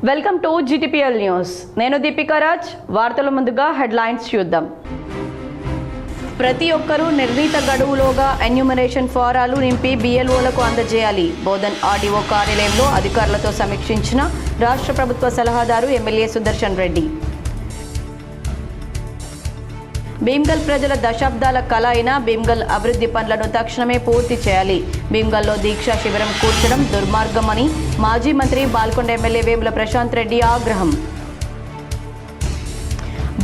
Welcome to GTPL news. నేను దీపికా రాజ్. వార్తల ముందుగా హెడ్లైన్స్ చూద్దాం. ప్రతి ఒక్కరూ నిర్ణీత గడువులోగా ఎన్యూమరేషన్ ఫారాలు నింపి BLOలకు అందజేయాలి. బోధన్ RDO కార్యాలయంలో అధికారులతో సమీక్షించిన రాష్ట్ర ప్రభుత్వ సలహాదారు ఎమ్మెల్యే సుదర్శన్ రెడ్డి. భీమ్గల్ ప్రజల దశాబ్దాల కళ అయిన భీమ్గల్ అభివృద్ధి పనులను తక్షణమే పూర్తి చేయాలి. భీమ్గల్లో దీక్షా శిబిరం కూర్చడం దుర్మార్గమని మాజీ మంత్రి బాల్కొండ ఎమ్మెల్యే వేముల ప్రశాంత్ రెడ్డి ఆగ్రహం.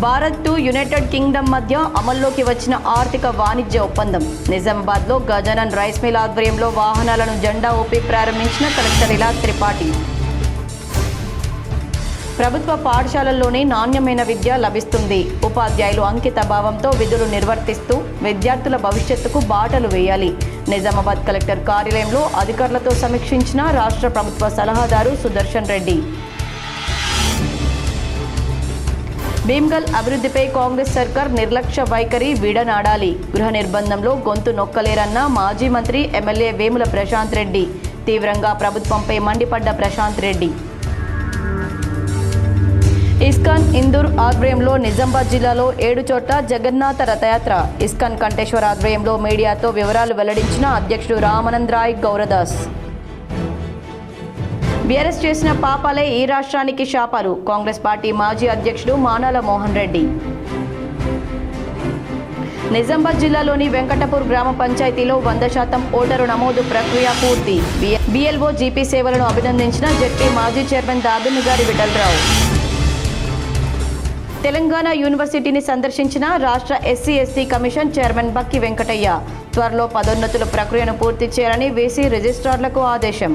భారత్ టు యునైటెడ్ కింగ్డమ్ మధ్య అమల్లోకి వచ్చిన ఆర్థిక వాణిజ్య ఒప్పందం. నిజామాబాద్లో గజానన్ రైస్ మిల్ ఆధ్వర్యంలో వాహనాలను జెండా ఊపి ప్రారంభించిన కలెక్టర్ ఇలా త్రిపాఠి. ప్రభుత్వ పాఠశాలల్లోనే నాణ్యమైన విద్య లభిస్తుంది. ఉపాధ్యాయులు అంకిత భావంతో విధులు నిర్వర్తిస్తూ విద్యార్థుల భవిష్యత్తుకు బాటలు వేయాలి. నిజామాబాద్ కలెక్టర్ కార్యాలయంలో అధికారులతో సమీక్షించిన రాష్ట్ర ప్రభుత్వ సలహాదారు సుదర్శన్ రెడ్డి. భీమ్గల్ అభివృద్ధిపై కాంగ్రెస్ సర్కార్ నిర్లక్ష్య వైఖరి విడనాడాలి. గృహ నిర్బంధంలో గొంతు నొక్కలేరన్న మాజీ మంత్రి ఎమ్మెల్యే వేముల ప్రశాంత్ రెడ్డి. తీవ్రంగా ప్రభుత్వంపై మండిపడ్డ ప్రశాంత్ రెడ్డి. ఇస్కాన్ ఇందూర్ ఆధ్వర్యంలో నిజామాబాద్ జిల్లాలో 7 చోట్ల జగన్నాథ రథయాత్ర. ఇస్కాన్ కంటేశ్వర్ ఆధ్వర్యంలో మీడియాతో వివరాలు వెల్లడించిన అధ్యక్షుడు రామానంద్ రాయ్ గౌరదాస్. బీఆర్ఎస్ చేసిన పాపాలే ఈ రాష్ట్రానికి శాపాలు. కాంగ్రెస్ పార్టీ మాజీ అధ్యక్షుడు మానాల మోహన్ రెడ్డి. నిజామాబాద్ జిల్లాలోని వెంకటపూర్ గ్రామ పంచాయతీలో 100% ఓటరు నమోదు ప్రక్రియ పూర్తి. BLO GP సేవలను అభినందించిన జెడ్పీ మాజీ చైర్మన్ దాబినిగారి విఠలరావు. తెలంగాణ యూనివర్సిటీని సందర్శించిన రాష్ట్ర SC/ST కమిషన్ చైర్మన్ బక్కి వెంకటయ్య. త్వరలో పదోన్నతుల ప్రక్రియను పూర్తి చేయాలని VC రిజిస్ట్రార్లకు ఆదేశం.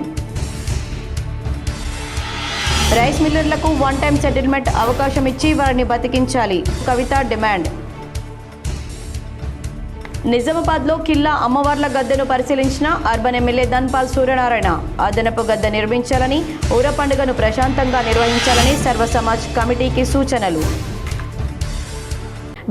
రైస్ మిల్లర్లకు 1 టైం సెటిల్మెంట్ అవకాశం ఇచ్చి వారిని బతికించాలి. కవిత డిమాండ్. నిజామాబాద్లో కిల్లా అమ్మవార్ల గద్దెను పరిశీలించిన అర్బన్ ఎమ్మెల్యే ధన్పాల్ సూర్యనారాయణ. అదనపు గద్దె నిర్మించాలని, ఊర పండుగను ప్రశాంతంగా నిర్వహించాలని సర్వ సమాజ్ కమిటీకి సూచనలు.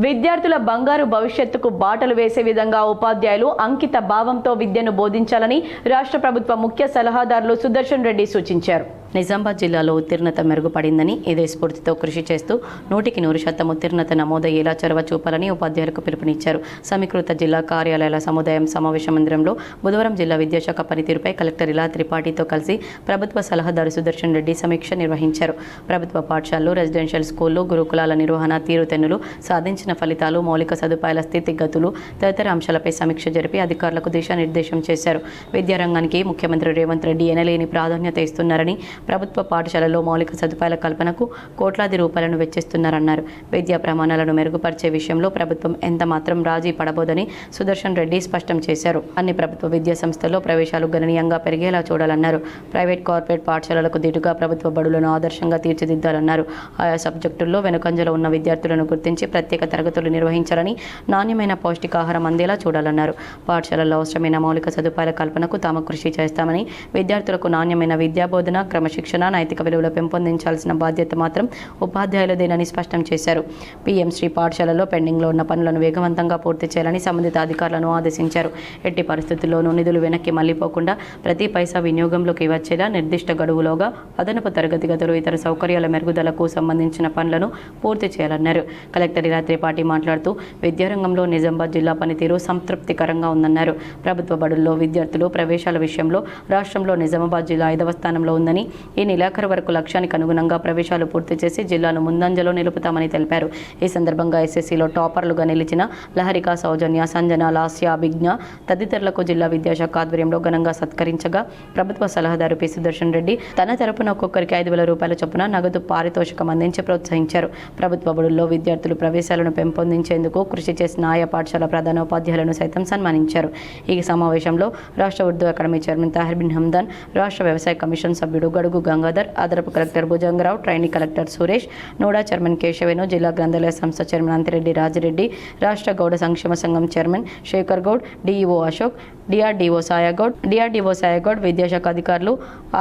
విద్యార్థుల బంగారు భవిష్యత్తుకు బాటలు వేసే విధంగా ఉపాధ్యాయులు అంకిత భావంతో విద్యను బోధించాలని రాష్ట్ర ప్రభుత్వ ముఖ్య సలహాదారులు సుదర్శన్ రెడ్డి సూచించారు. నిజామాబాద్ జిల్లాలో ఉత్తీర్ణత మెరుగుపడిందని, ఇదే స్ఫూర్తితో కృషి చేస్తూ 100% ఉత్తీర్ణత నమోదయ్యేలా చొరవ చూపాలని ఉపాధ్యాయులకు పిలుపునిచ్చారు. సమీకృత జిల్లా కార్యాలయాల సముదాయం సమావేశ మందిరంలో బుధవారం జిల్లా విద్యాశాఖ పనితీరుపై కలెక్టర్ ఇలా త్రిపాఠితో కలిసి ప్రభుత్వ సలహాదారు సుదర్శన్ రెడ్డి సమీక్ష నిర్వహించారు. ప్రభుత్వ పాఠశాలలు, రెసిడెన్షియల్ స్కూళ్లు, గురుకులాల నిర్వహణ తీరుతెన్నులు, సాధించిన ఫలితాలు, మౌలిక సదుపాయాల స్థితిగతులు తదితర అంశాలపై సమీక్ష జరిపి అధికారులకు దిశానిర్దేశం చేశారు. విద్యారంగానికి ముఖ్యమంత్రి రేవంత్ రెడ్డి ఎనలేని ప్రాధాన్యత ఇస్తున్నారని, ప్రభుత్వ పాఠశాలల్లో మౌలిక సదుపాయాల కల్పనకు కోట్లాది రూపాయలను వెచ్చిస్తున్నారన్నారు. విద్యా ప్రమాణాలను మెరుగుపరిచే విషయంలో ప్రభుత్వం ఎంత మాత్రం రాజీ పడబోదని సుదర్శన్ రెడ్డి స్పష్టం చేశారు. అన్ని ప్రభుత్వ విద్యా సంస్థల్లో ప్రవేశాలు గణనీయంగా పెరిగేలా చూడాలన్నారు. ప్రైవేట్, కార్పొరేట్ పాఠశాలలకు దీటుగా ప్రభుత్వ బడులను ఆదర్శంగా తీర్చిదిద్దాలన్నారు. ఆయా సబ్జెక్టుల్లో వెనుకంజలో ఉన్న విద్యార్థులను గుర్తించి ప్రత్యేక తరగతులు నిర్వహించాలని, నాణ్యమైన పౌష్టికాహారం అందేలా చూడాలన్నారు. పాఠశాలల్లో అవసరమైన మౌలిక సదుపాయాల కల్పనకు తాము కృషి చేస్తామని, విద్యార్థులకు నాణ్యమైన విద్యాబోధన, క్రమశిక్షణ, నైతిక విలువలు పెంపొందించాల్సిన బాధ్యత మాత్రం ఉపాధ్యాయులదేనని స్పష్టం చేశారు. PM శ్రీ పాఠశాలలో పెండింగ్లో ఉన్న పనులను వేగవంతంగా పూర్తి చేయాలని సంబంధిత అధికారులను ఆదేశించారు. ఎట్టి పరిస్థితుల్లోనూ నిధులు వెనక్కి మళ్లిపోకుండా ప్రతి పైసా వినియోగంలోకి వచ్చేలా నిర్దిష్ట గడువులోగా అదనపు తరగతి గదులు, ఇతర సౌకర్యాల మెరుగుదలకు సంబంధించిన పనులను పూర్తి చేయాలన్నారు. కలెక్టర్ ఇలా త్రిపాఠి మాట్లాడుతూ విద్యారంగంలో నిజామాబాద్ జిల్లా పనితీరు సంతృప్తికరంగా ఉందన్నారు. ప్రభుత్వ బడుల్లో విద్యార్థులు ప్రవేశాల విషయంలో రాష్ట్రంలో నిజామాబాద్ జిల్లా 5వ స్థానంలో ఉందని, ఈ నెలాఖరు వరకు లక్ష్యానికి అనుగుణంగా ప్రవేశాలు పూర్తి చేసి జిల్లాను ముందంజలో నిలుపుతామని తెలిపారు. ఈ సందర్భంగా SSCలో టాపర్లుగా నిలిచిన లహరిక, సౌజన్య, సంజన, లాస్య, అభిజ్ఞ తదితరులకు జిల్లా విద్యాశాఖ ఆధ్వర్యంలో ఘనంగా సత్కరించగా ప్రభుత్వ సలహాదారు పి సుదర్శన్ రెడ్డి తన తరపున ఒక్కొక్కరికి 5,000 రూపాయల చొప్పున నగదు పారితోషికం అందించి ప్రోత్సహించారు. ప్రభుత్వ బడుల్లో విద్యార్థులు ప్రవేశాలను పెంపొందించేందుకు కృషి చేసిన ఆయా పాఠశాల ప్రధానోపాధ్యాయులను సైతం సన్మానించారు. ఈ సమావేశంలో రాష్ట్ర ఉర్దూ అకాడమీ చైర్మన్ తాహిర్ బిన్ హమ్దాన్, రాష్ట్ర వ్యవసాయ కమిషన్ సభ్యుడు గడుగు గంగాధర్, అదనపు collector Bhujangarao, trainee collector Suresh, నోడా చైర్మన్ కేశవేను, జిల్లా గ్రంథాలయ సంస్థ చైర్మన్ అంతిరెడ్డి రాజిరెడ్డి, రాష్ట్ర గౌడ సంక్షేమ సంఘం chairman Shekhar Goud, DEO Ashok, DRDO Saigoud, విద్యాశాఖ అధికారులు,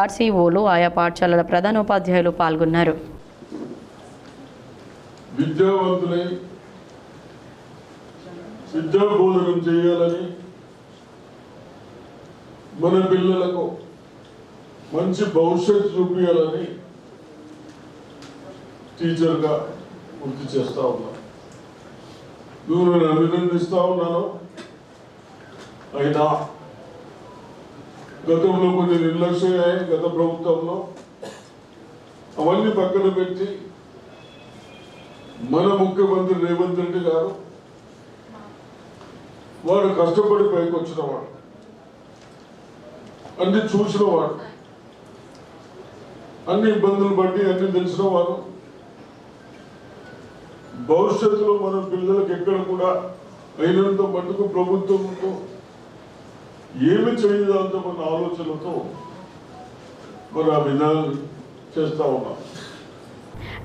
RCOలు, ఆయా పాఠశాలల ప్రధానోపాధ్యాయులు పాల్గొన్నారు. విద్యావంతులై విద్యాబోధనం చేయాలని, మన పిల్లలకు మంచి భవిష్యత్తు చూపించాలని టీచర్గా వృత్తి చేస్తా ఉన్నా. నేను అభినందిస్తా ఉన్నాను. అయినా గతంలో కొన్ని నిర్లక్ష్యమయ్యాయి. గత ప్రభుత్వంలో అవన్నీ పక్కన పెట్టి మన ముఖ్యమంత్రి రేవంత్ రెడ్డి గారు వాడు కష్టపడి పైకి వచ్చినవాడు, అన్ని చూసినవాడు, అన్ని ఇబ్బందులు బట్టి అన్ని తెలిసిన వాడు. భవిష్యత్తులో మన పిల్లలకు ఎక్కడ కూడా అయినంత మటుకు ప్రభుత్వంతో ఏమి చేయదంతో మన ఆలోచనలతో మరి ఆ విధానం చేస్తా ఉన్నాం.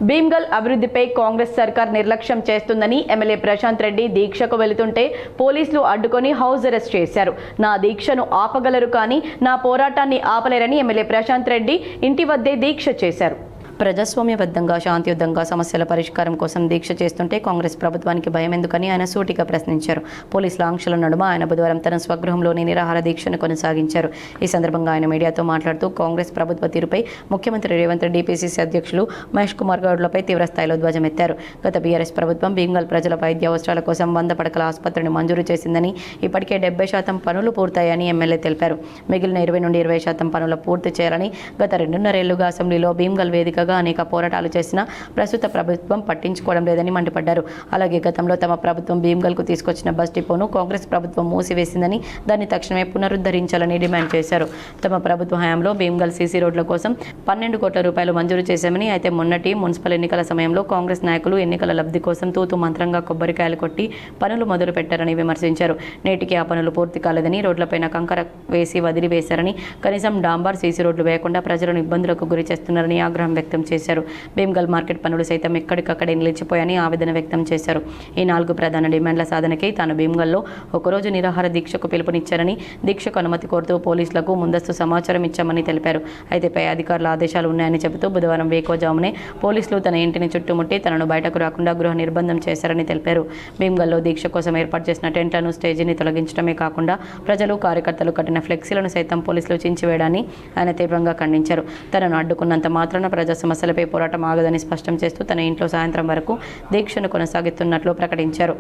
భీమ్గల్ అభివృద్ధిపై కాంగ్రెస్ సర్కార్ నిర్లక్ష్యం చేస్తుందని ఎమ్మెల్యే ప్రశాంత్ రెడ్డి దీక్షకు వెళుతుంటే పోలీసులు అడ్డుకొని హౌస్ అరెస్ట్ చేశారు. నా దీక్షను ఆపగలరు కానీ నా పోరాటాన్ని ఆపలేరని ఎమ్మెల్యే ప్రశాంత్ రెడ్డి ఇంటి వద్దే దీక్ష చేశారు. ప్రజాస్వామ్యబద్ధంగా శాంతియుతంగా సమస్యల పరిష్కారం కోసం దీక్ష చేస్తుంటే కాంగ్రెస్ ప్రభుత్వానికి భయం ఎందుకని ఆయన సూటిగా ప్రశ్నించారు. పోలీసుల ఆంక్షల నడుమ ఆయన బుధవారం తన స్వగృహంలోని నిరాహార దీక్షను కొనసాగించారు. ఈ సందర్భంగా ఆయన మీడియాతో మాట్లాడుతూ కాంగ్రెస్ ప్రభుత్వ తీరుపై ముఖ్యమంత్రి రేవంత్ రెడ్డి, పిసిసి అధ్యక్షులు మహేష్ కుమార్ గౌడ్లపై తీవ్రస్థాయిలో ధ్వజమెత్తారు. గత బీఆర్ఎస్ ప్రభుత్వం భీమ్గల్ ప్రజల వైద్య అవసరాల కోసం 100 పడకల ఆసుపత్రిని మంజూరు చేసిందని, ఇప్పటికే 70% పనులు పూర్తయ్యాయని ఎమ్మెల్యే తెలిపారు. మిగిలిన 20 నుండి 20% పనులు పూర్తి చేయాలని గత 2.5 ఏళ్లుగా అసెంబ్లీలో భీమ్గల్ వేదికగా అనేక పోరాటాలు చేసినా ప్రస్తుత ప్రభుత్వం పట్టించుకోవడం లేదని మండిపడ్డారు. అలాగే గతంలో తమ ప్రభుత్వం భీమ్గల్కు తీసుకొచ్చిన బస్ డిపోను కాంగ్రెస్ ప్రభుత్వం మూసివేసిందని, దాన్ని తక్షణమే పునరుద్ధరించాలని డిమాండ్ చేశారు. తమ ప్రభుత్వ హయాంలో భీమ్గల్ సీసీ రోడ్ల కోసం 12 కోట్ల రూపాయలు మంజూరు చేశామని, అయితే మొన్నటి మున్సిపల్ ఎన్నికల సమయంలో కాంగ్రెస్ నాయకులు ఎన్నికల లబ్ధి కోసం తూతు మంత్రంగా కొబ్బరికాయలు కొట్టి పనులు మొదలు పెట్టారని విమర్శించారు. నేటికి ఆ పనులు పూర్తి కాలేదని, రోడ్లపైన కంకర వేసి వదిలివేశారని, కనీసం డాంబార్ సీసీ రోడ్లు వేయకుండా ప్రజలను ఇబ్బందులకు గురి చేస్తున్నారని ఆగ్రహం వ్యక్తం చేశారు. భీమ్గల్ మార్కెట్ పనులు సైతం ఎక్కడికక్కడే నిలిచిపోయాయని ఆవేదన వ్యక్తం చేశారు. ఈ 4 ప్రధాన డిమాండ్ల సాధనకై తాను భీమ్గల్లో ఒకరోజు నిరాహార దీక్షకు పిలుపునిచ్చారని, దీక్షకు అనుమతి కోరుతూ పోలీసులకు ముందస్తు సమాచారం ఇచ్చామని తెలిపారు. అయితే పై అధికారుల ఆదేశాలు ఉన్నాయని చెబుతూ బుధవారం వేకోజామునే పోలీసులు తన ఇంటిని చుట్టుముట్టి తనను బయటకు రాకుండా గృహ నిర్బంధం చేశారని తెలిపారు. భీమ్గల్లో దీక్ష కోసం ఏర్పాటు చేసిన టెంట్లను, స్టేజీని తొలగించడమే కాకుండా ప్రజలు, కార్యకర్తలు కట్టిన ఫ్లెక్సీలను సైతం పోలీసులు చించివేయడాన్ని ఆయన తీవ్రంగా ఖండించారు. తనను అడ్డుకున్నంత మాత్రాన ప్రజా సమస్యలపై పోరాటం ఆగదని స్పష్టం చేస్తూ తన ఇంట్లో సాయంత్రం వరకు దీక్షను కొనసాగిస్తున్నట్లు ప్రకటించారు.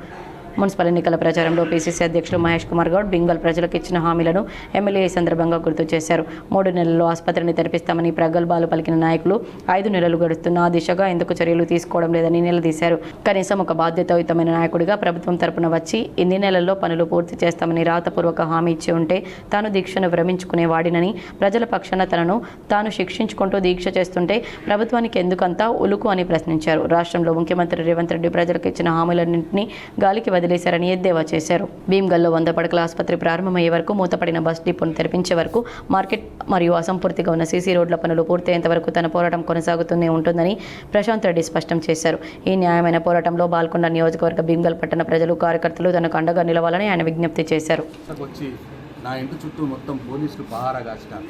మున్సిపల్ ఎన్నికల ప్రచారంలో పిసిసి అధ్యక్షులు మహేష్ కుమార్ గౌడ్ భీమ్గల్ ప్రజలకు ఇచ్చిన హామీలను ఎమ్మెల్యే ఈ సందర్భంగా గుర్తు చేశారు. 3 నెలల్లో ఆసుపత్రిని తెరిపిస్తామని ప్రగల్భాలు పలికిన నాయకులు 5 నెలలు గడుస్తున్న ఆ దిశగా ఎందుకు చర్యలు తీసుకోవడం లేదని నిలదీశారు. కనీసం ఒక బాధ్యతాయుతమైన నాయకుడిగా ప్రభుత్వం తరపున వచ్చి ఇన్ని నెలల్లో పనులు పూర్తి చేస్తామని రాతపూర్వక హామీ ఇచ్చి ఉంటే తాను దీక్షను విరమించుకునేవాడినని, ప్రజల పక్షాన తాను శిక్షించుకుంటూ దీక్ష చేస్తుంటే ప్రభుత్వానికి ఎందుకంతా ఉలుకు అని ప్రశ్నించారు. రాష్ట్రంలో ముఖ్యమంత్రి రేవంత్ రెడ్డి ప్రజలకు ఇచ్చిన హామీలన్నింటినీ గాలికి వదిలేశారని ఎద్దేవా చేశారు. భీమ్గల్లో 100 పడకల ఆసుపత్రి ప్రారంభమయ్యే వరకు, మూతపడిన బస్ డిపోను తెరిపించే వరకు, మార్కెట్ మరియు అసంపూర్తిగా ఉన్న సీసీ రోడ్ల పనులు పూర్తయ్యేంత వరకు తన పోరాటం కొనసాగుతూనే ఉంటుందని ప్రశాంత్ రెడ్డి స్పష్టం చేశారు. ఈ న్యాయమైన పోరాటంలో బాల్కొండ నియోజకవర్గ భీమ్గల్ పట్టణ ప్రజలు, కార్యకర్తలు తనకు అండగా నిలవాలని ఆయన విజ్ఞప్తి చేశారు. నా ఇంటి చుట్టూ మొత్తం పోలీసులు పహారా కాసినారు.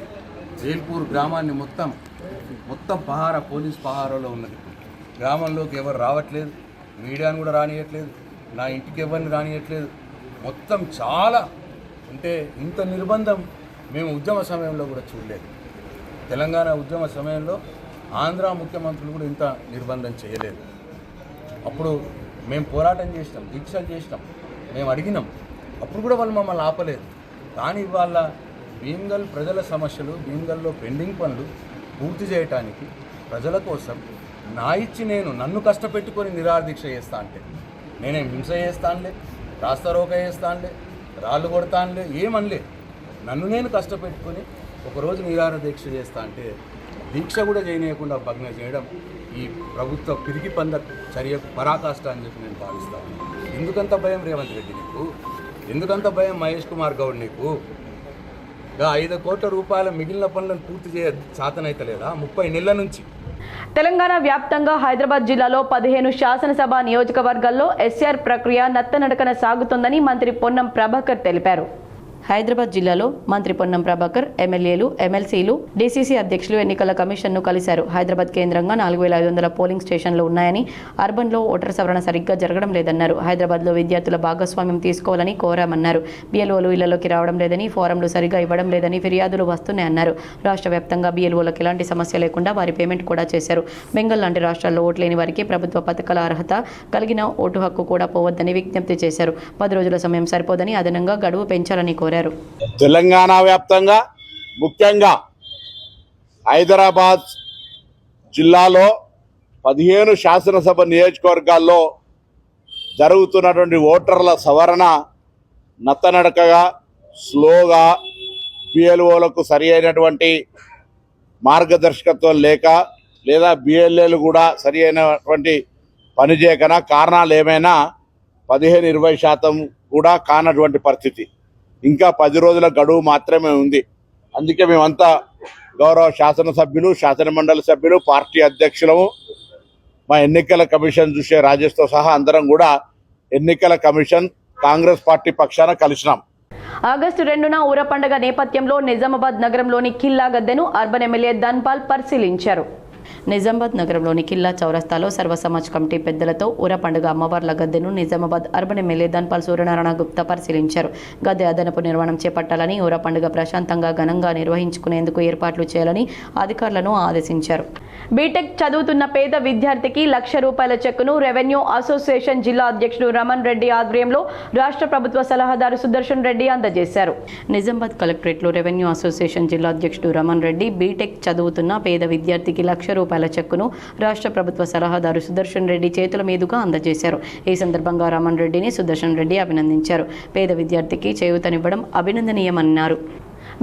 వేల్పూర్ గ్రామాన్ని మొత్తం పహారా, పోలీస్ పహారాలో ఉన్నది. గ్రామంలోకి ఎవరు రావట్లేదు, మీడియాను కూడా రానియట్లేదు, నా ఇంటికి ఎవరిని రానియట్లేదు. మొత్తం చాలా అంటే ఇంత నిర్బంధం మేము ఉద్యమ సమయంలో కూడా చూడలేదు. తెలంగాణ ఉద్యమ సమయంలో ఆంధ్ర ముఖ్యమంత్రులు కూడా ఇంత నిర్బంధం చేయలేదు. అప్పుడు మేము పోరాటం చేసినాం, దీక్షలు చేసినాం, మేము అడిగినాం, అప్పుడు కూడా వాళ్ళు మమ్మల్ని ఆపలేదు. కానీ ఇవాళ భీమ్గల్ ప్రజల సమస్యలు, భీమ్గల్లో పెండింగ్ పనులు పూర్తి చేయటానికి ప్రజల కోసం నన్ను కష్టపెట్టుకొని నిరాహార దీక్ష చేస్తా అంటే, నేనేం హింస చేస్తానులే, రాస్తారోక చేస్తానులే, రాళ్ళు కొడతానులే, ఏమనలే. నన్ను నేను కష్టపెట్టుకొని ఒకరోజు నిరాహార దీక్ష చేస్తా అంటే దీక్ష కూడా చేయనీయకుండా భగ్న చేయడం ఈ ప్రభుత్వ పిరికి పంద చర్యకు పరాకాష్ట అని చెప్పి నేను భావిస్తాను. ఎందుకంత భయం రేవంత్ రెడ్డి నీకు? ఎందుకంత భయం మహేష్ కుమార్ గౌడ్ నీకు? 5 కోట్ల రూపాయల మిగిలిన పనులను పూర్తి చేతనైతలేదా 30 నెలల నుంచి? తెలంగాణ వ్యాప్తంగా హైదరాబాద్ జిల్లాలో 15 శాసనసభ నియోజకవర్గాల్లో ఎస్ఆర్ ప్రక్రియ నత్తనడకన సాగుతోందని మంత్రి పొన్నం ప్రభాకర్ తెలిపారు. హైదరాబాద్ జిల్లాలో మంత్రి పొన్నం ప్రభాకర్ ఎమ్మెల్యేలు ఎమ్మెల్సీలు డీసీసీ అధ్యక్షులు ఎన్నికల కమిషన్ను కలిశారు. హైదరాబాద్ కేంద్రంగా 4500 పోలింగ్ స్టేషన్లు ఉన్నాయని, అర్బన్లో ఓటర్ సవరణ సరిగ్గా జరగడం లేదన్నారు. హైదరాబాద్లో విద్యార్థుల భాగస్వామ్యం తీసుకోవాలని కోరామన్నారు. బిఎల్ఓలు ఇళ్లలోకి రావడం లేదని, ఫారంలు సరిగ్గా ఇవ్వడం లేదని ఫిర్యాదులు వస్తున్నాయన్నారు. రాష్ట్ర వ్యాప్తంగా బిఎల్ఓలకు ఎలాంటి సమస్య లేకుండా వారి పేమెంట్ కూడా చేశారు. బెంగాల్ లాంటి రాష్ట్రాల్లో ఓటు లేని వారికి ప్రభుత్వ పథకాల అర్హత కలిగిన ఓటు హక్కు కూడా పోవద్దని విజ్ఞప్తి చేశారు. 10 రోజుల సమయం సరిపోదని అదనంగా గడువు పెంచాలని కోరారు. తెలంగాణ వ్యాప్తంగా ముఖ్యంగా హైదరాబాద్ జిల్లాలో 15 శాసనసభ నియోజకవర్గాల్లో జరుగుతున్నటువంటి ఓటర్ల సవరణ నత్తనడకగా స్లోగా బిఎల్ఓలకు సరి అయినటువంటి మార్గదర్శకత్వం లేక లేదా బిఎల్ఏలు కూడా సరి అయినటువంటి పని చేయకనా కారణాలు ఏమైనా 15-20% కూడా కానటువంటి పరిస్థితి. ఇంకా 10 రోజుల గడువు మాత్రమే ఉంది. అందుకే మేమంతా గౌరవ శాసనసభ్యులు, శాసనమండలి సభ్యులు, పార్టీ అధ్యక్షులము, మా ఎన్నికల కమిషన్ చూసే రాజేష్తో సహా అందరం కూడా ఎన్నికల కమిషన్ కాంగ్రెస్ పార్టీ పక్షాన కలిసినాం. ఆగస్టు 2న ఊర పండుగ నేపథ్యంలో నిజామాబాద్ నగరంలోని కిల్లా గద్దెను అర్బన్ ఎమ్మెల్యే ధన్పాల్ పరిశీలించారు. నిజామాబాద్ నగరంలోని కిల్లా చౌరస్తాలో సర్వ సమాజ్ కమిటీ పెద్దలతో ఊర పండుగ అమ్మవార్ల గద్దెను నిజామాబాద్ అర్బన్ ఎమ్మెల్యే ధన్పాల్ సూర్యనారాయణ గుప్తా పరిశీలించారు. గద్దె అదనపు నిర్మాణం చేపట్టాలని, ఊర పండుగ ప్రశాంతంగా ఘనంగా నిర్వహించుకునేందుకు ఏర్పాట్లు చేయాలని అధికారులను ఆదేశించారు. బీటెక్ చదువుతున్న పేద విద్యార్థికి ₹1,00,000 చెక్కును రెవెన్యూ అసోసియేషన్ జిల్లా అధ్యక్షుడు రమణ్ రెడ్డి ఆధ్వర్యంలో రాష్ట్ర ప్రభుత్వ సలహాదారు సుదర్శన్ రెడ్డి అందజేశారు. నిజామాబాద్ కలెక్టరేట్లో రెవెన్యూ అసోసియేషన్ జిల్లా అధ్యక్షుడు రమణ్ రెడ్డి బీటెక్ చదువుతున్న పేద విద్యార్థికి ₹1,00,000 చెక్కును రాష్ట్ర ప్రభుత్వ సలహాదారు సుదర్శన్ రెడ్డి చేతుల మీదుగా అందజేశారు. ఈ సందర్భంగా రమణ్ రెడ్డిని సుదర్శన్ రెడ్డి అభినందించారు. పేద విద్యార్థికి చేయూతనివ్వడం అభినందనీయమన్నారు.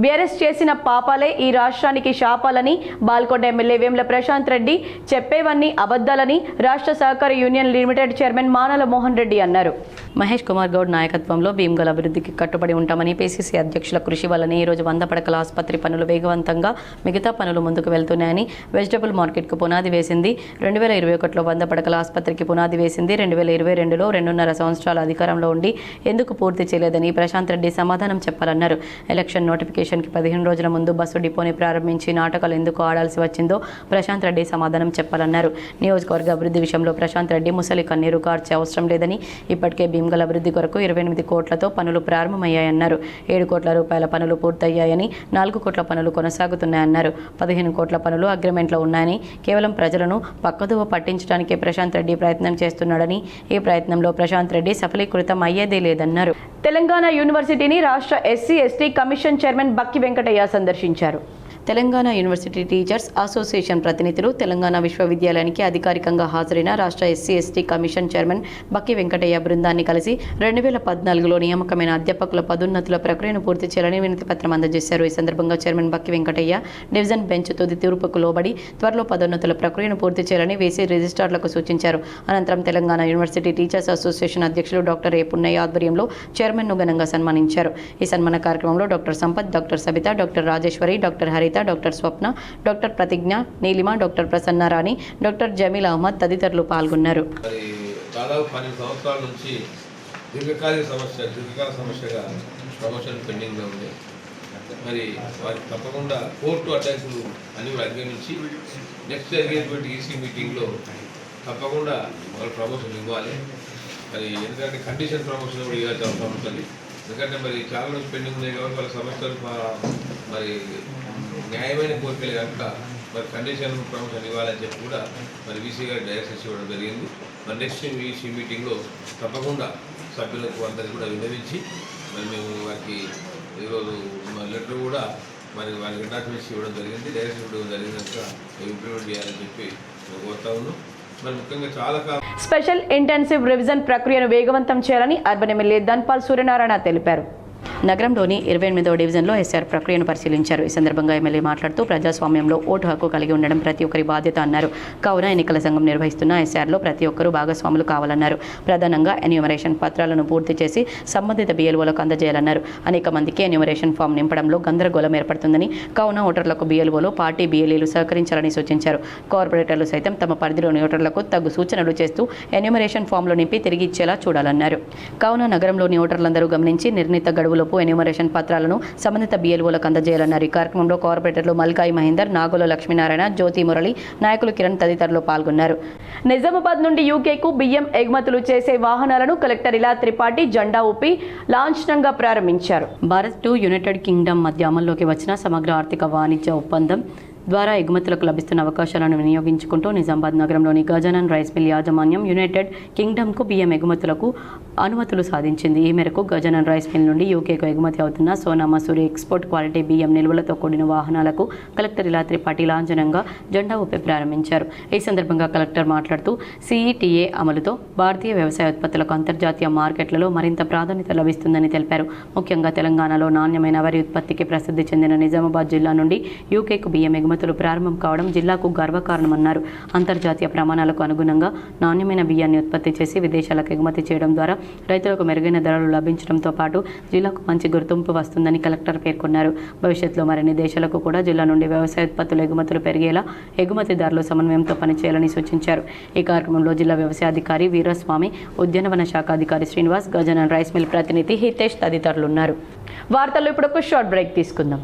బీఆర్ఎస్ చేసిన పాపాలే ఈ రాష్ట్రానికి శాపాలని బాల్కొండ ఎమ్మెల్యే వేముల ప్రశాంత్ రెడ్డి చెప్పేవన్నీ అబద్ధాలని రాష్ట్ర సహకార union limited chairman మానల Mohan Reddy అన్నారు. మహేష్ కుమార్ గౌడ్ నాయకత్వంలో భీమ్గల్ అభివృద్ధికి కట్టుబడి ఉంటామని, పీసీసీ అధ్యక్షుల కృషి వల్లనే ఈరోజు 100 పడకల ఆసుపత్రి పనులు వేగవంతంగా, మిగతా పనులు ముందుకు వెళ్తున్నాయని, వెజిటబుల్ మార్కెట్కు పునాది వేసింది. 2021లో 100 పడకల ఆసుపత్రికి పునాది వేసింది. 2022లో 2.5 సంవత్సరాల అధికారంలో ఉండి ఎందుకు పూర్తి చేయలేదని ప్రశాంత్ రెడ్డి సమాధానం చెప్పాలన్నారు. ఎలక్షన్ నోటిఫికేషన్కి 15 రోజుల ముందు బస్సు డిపోని ప్రారంభించి నాటకాలు ఎందుకు ఆడాల్సి వచ్చిందో ప్రశాంత్ రెడ్డి సమాధానం చెప్పాలన్నారు. నియోజకవర్గ అభివృద్ధి విషయంలో ప్రశాంత్ రెడ్డి ముసలి కన్నీరు కార్చే అవసరం లేదని, ఇప్పటికే భీమ్గల్ అభివృద్ధి కొరకు 28 కోట్లతో పనులు ప్రారంభమయ్యాయన్నారు. 7 కోట్ల రూపాయల పనులు పూర్తయ్యాయని, 4 కోట్ల పనులు కొనసాగుతున్నాయన్నారు. 15 కోట్ల పనులు అగ్రిమెంట్లో ఉన్నాయని, కేవలం ప్రజలను పక్కదోవ పట్టించడానికే ప్రశాంత్ రెడ్డి ప్రయత్నం చేస్తున్నాడని, ఈ ప్రయత్నంలో ప్రశాంత్ రెడ్డి సఫలీకృతం అయ్యేదే లేదన్నారు. తెలంగాణ యూనివర్సిటీని రాష్ట్ర ఎస్సీ/ఎస్టీ కమిషన్ చైర్మన్ బక్కి వెంకటయ్య సందర్శించారు. తెలంగాణ యూనివర్సిటీ టీచర్స్ అసోసియేషన్ ప్రతినిధులు తెలంగాణ విశ్వవిద్యాలయానికి అధికారికంగా హాజరైన రాష్ట్ర ఎస్సీ/ఎస్టీ కమిషన్ చైర్మన్ బక్కి వెంకటయ్య బృందాన్ని కలిసి 2014లో నియామకమైన అధ్యాపకుల పదోన్నతుల ప్రక్రియను పూర్తి చేయాలని వినతి పత్రం అందజేశారు. ఈ సందర్భంగా చైర్మన్ బక్కి వెంకటయ్య డివిజన్ బెంచ్ తుది తీర్పుకు లోబడి త్వరలో పదోన్నతుల ప్రక్రియను పూర్తి చేయాలని వేసీ రిజిస్ట్రార్లకు సూచించారు. అనంతరం తెలంగాణ యూనివర్సిటీ టీచర్స్ అసోసియేషన్ అధ్యక్షులు డాక్టర్ ఏ పున్నయ్య ఆధ్వర్యంలో చైర్మన్ను ఘనంగా సన్మానించారు. ఈ సన్మాన కార్యక్రమంలో doctor Sampath, doctor Sabitha, doctor Rajeshwari, doctor హరిత, డాక్టర్ స్వప్న, డాక్టర్ ప్రతిజ్ఞ, నీలిమ, డాక్టర్ ప్రసన్న రాణి, డాక్టర్ జమీల్ అహ్మద్ తదితరులు పాల్గొన్నారు. దాదాపు 12 సంవత్సరాల నుంచి దీర్ఘకాల సమస్యగా ప్రమోషన్ పెండింగ్లో ఉంది. మరి వారికి తప్పకుండా కోర్టు అడ్డంకులు అన్ని కూడా అధిగమించి నెక్స్ట్ జరిగేటువంటి ఈసీ మీటింగ్లో తప్పకుండా వాళ్ళు ప్రమోషన్ ఇవ్వాలి. మరి ఎందుకంటే కండిషన్ ప్రమోషన్ కూడా ఇవ్వాల్సిన అవసరం ఉంటుంది. ఎందుకంటే మరి చాలా రోజు పెండింగ్ ఉన్నాయి కాబట్టి వాళ్ళ సమస్యలు మరి న్యాయమైన కోరికలే కనుక మరి కండిషన్ ప్రమోషన్ ఇవ్వాలని చెప్పి కూడా మరి వీసీ గారి డైరెక్షన్స్ ఇవ్వడం జరిగింది. మరి నెక్స్ట్ వీసీ మీటింగ్లో తప్పకుండా సభ్యులకు అందరికీ కూడా విన్నవించి మరి మేము వారికి ఈరోజు లెటర్ కూడా మరి వారికి డాక్యుమెంట్స్ ఇవ్వడం జరిగింది, డైరెక్షన్ ఇవ్వడం జరిగింది కనుక ఇంప్లిమెంట్ చేయాలని చెప్పి మేము కోరుతా ఉన్నాం. మరి ముఖ్యంగా చాలా స్పెషల్ ఇంటెన్సివ్ రివిజన్ ప్రక్రియను వేగవంతం చేయాలని అర్బన్ ఎమ్మెల్యే ధన్పాల్ సూర్యనారాయణ తెలిపారు. నగరంలోని 28వ డివిజన్లో ఎస్ఆర్ ప్రక్రియను పరిశీలించారు. ఈ సందర్భంగా ఎమ్మెల్యే మాట్లాడుతూ ప్రజాస్వామ్యంలో ఓటు హక్కు కలిగి ఉండడం ప్రతి ఒక్కరి బాధ్యత అన్నారు. కావున ఎన్నికల సంఘం నిర్వహిస్తున్న ఎస్ఆర్లో ప్రతి ఒక్కరూ భాగస్వాములు కావాలన్నారు. ప్రధానంగా ఎన్యూమరేషన్ పత్రాలను పూర్తి చేసి సంబంధిత బిఎల్ఓలకు అందజేయాలన్నారు. అనేక మందికి ఎన్యూమరేషన్ ఫామ్ నింపడంలో గందరగోళం ఏర్పడుతుందని, కావున ఓటర్లకు బిఎల్ఓలు, పార్టీ బిఎల్ఏలు సహకరించాలని సూచించారు. కార్పొరేటర్లు సైతం తమ పరిధిలోని ఓటర్లకు తగు సూచనలు చేస్తూ ఎన్యూమరేషన్ ఫామ్లు నింపి తిరిగి ఇచ్చేలా చూడాలన్నారు. కావున నగరంలోని ఓటర్లందరూ గమనించి నిర్ణీత గడువులో లోపు ఎన్యూమరేషన్ పత్రాలను సంబంధిత బిఎల్ఓలకు అందజేయాలన్నారు. ఈ కార్యక్రమంలో కార్పొరేటర్లు మల్కాయి మహేందర్, నాగోల లక్ష్మీనారాయణ, జ్యోతి మురళి, నాయకులు కిరణ్ తదితరులు పాల్గొన్నారు. నిజామాబాద్ నుండి యూకేకు బియ్యం ఎగుమతులు చేసే వాహనాలను కలెక్టర్ ఇలా త్రిపాఠి జెండా ఊపి లాంఛనంగా ప్రారంభించారు. భారత్ యునైటెడ్ కింగ్డమ్ మధ్య అమల్లోకి వచ్చిన సమగ్ర ఆర్థిక వాణిజ్య ఒప్పందం ద్వారా ఎగుమతులకు లభిస్తున్న అవకాశాలను వినియోగించుకుంటూ నిజామాబాద్ నగరంలోని గజానన్ రైస్ మిల్ యాజమాన్యం యునైటెడ్ కింగ్డమ్కు బియ్యం ఎగుమతులకు అనుమతులు సాధించింది. ఈ మేరకు గజానన్ రైస్ మిల్ నుండి యూకేకు ఎగుమతి అవుతున్న సోనా మసూరి ఎక్స్పోర్ట్ క్వాలిటీ బియ్యం నిల్వలతో కూడిన వాహనాలకు కలెక్టర్ ఇలా త్రిపాఠి లాంఛనంగా జెండా ఊపి ప్రారంభించారు. ఈ సందర్భంగా కలెక్టర్ మాట్లాడుతూ సిఈటిఏ అమలుతో భారతీయ వ్యవసాయ ఉత్పత్తులకు అంతర్జాతీయ మార్కెట్లలో మరింత ప్రాధాన్యత లభిస్తుందని తెలిపారు. ముఖ్యంగా తెలంగాణలో నాణ్యమైన వరి ఉత్పత్తికి ప్రసిద్ధి చెందిన నిజామాబాద్ జిల్లా నుండి యూకేకు బియ్యం ఎగుమతులు ప్రారంభం కావడం జిల్లాకు గర్వకారణమన్నారు. అంతర్జాతీయ ప్రమాణాలకు అనుగుణంగా నాణ్యమైన బియ్యాన్ని ఉత్పత్తి చేసి విదేశాలకు ఎగుమతి చేయడం ద్వారా రైతులకు మెరుగైన ధరలు లభించడంతో పాటు జిల్లాకు మంచి గుర్తింపు వస్తుందని కలెక్టర్ పేర్కొన్నారు. భవిష్యత్తులో మరిన్ని దేశాలకు కూడా జిల్లా నుండి వ్యవసాయ ఉత్పత్తుల ఎగుమతులు పెరిగేలా ఎగుమతిదారులు సమన్వయంతో పనిచేయాలని సూచించారు. ఈ కార్యక్రమంలో జిల్లా వ్యవసాయ అధికారి వీరస్వామి, ఉద్యానవన శాఖ అధికారి శ్రీనివాస్, గజానన్ రైస్ మిల్ ప్రతినిధి హితేష్ తదితరులు ఉన్నారు. వార్తల్లో ఇప్పుడు ఒక షార్ట్ బ్రేక్ తీసుకుందాం.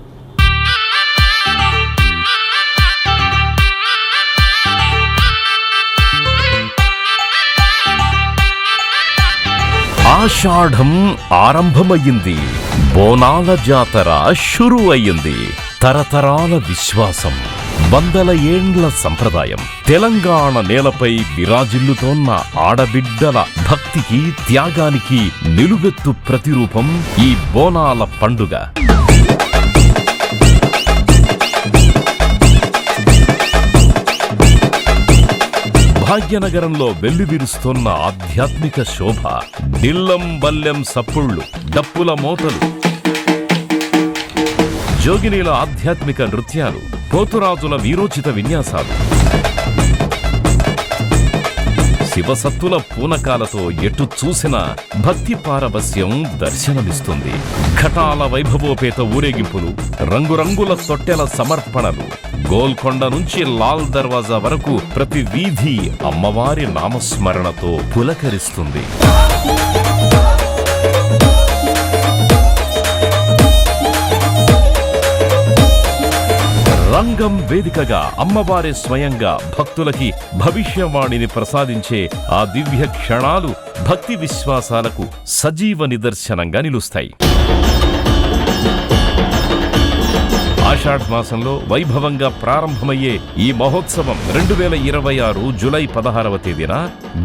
ఆషాఢం ఆరంభమయ్యింది. బోనాల జాతర షురు అయ్యింది. తరతరాల విశ్వాసం, వందల ఏండ్ల సంప్రదాయం, తెలంగాణ నేలపై విరాజిల్లుతోన్న ఆడబిడ్డల భక్తికి, త్యాగానికి నిలువెత్తు ప్రతిరూపం ఈ బోనాల పండుగ. భాగ్యనగరంలో వెల్లివిరుస్తోన్న ఆధ్యాత్మిక శోభ, డిల్లం బల్లెం సప్పుళ్ళు, డప్పుల మోతలు, జోగినీల ఆధ్యాత్మిక నృత్యాలు, పోతురాజుల వీరోచిత విన్యాసాలు, శివసత్తుల పూనకాలతో ఎటు చూసిన భక్తి పారవస్యం దర్శనమిస్తుంది. ఘటాల వైభవోపేత ఊరేగింపులు, రంగురంగుల తొట్టెల సమర్పణలు, గోల్కొండ నుంచి లాల్ దర్వాజా వరకు ప్రతి వీధి అమ్మవారి నామస్మరణతో పులకరిస్తుంది. రంగం వేదికగా అమ్మవారి స్వయంగా భక్తులకి భవిష్యవాణిని ప్రసాదించే ఆ దివ్య క్షణాలు భక్తి విశ్వాసాలకు సజీవ నిదర్శనంగా నిలుస్తాయి. ఆషాఢ మాసంలో వైభవంగా ప్రారంభమయ్యే ఈ మహోత్సవం 2026 జూలై 16వ తేదీన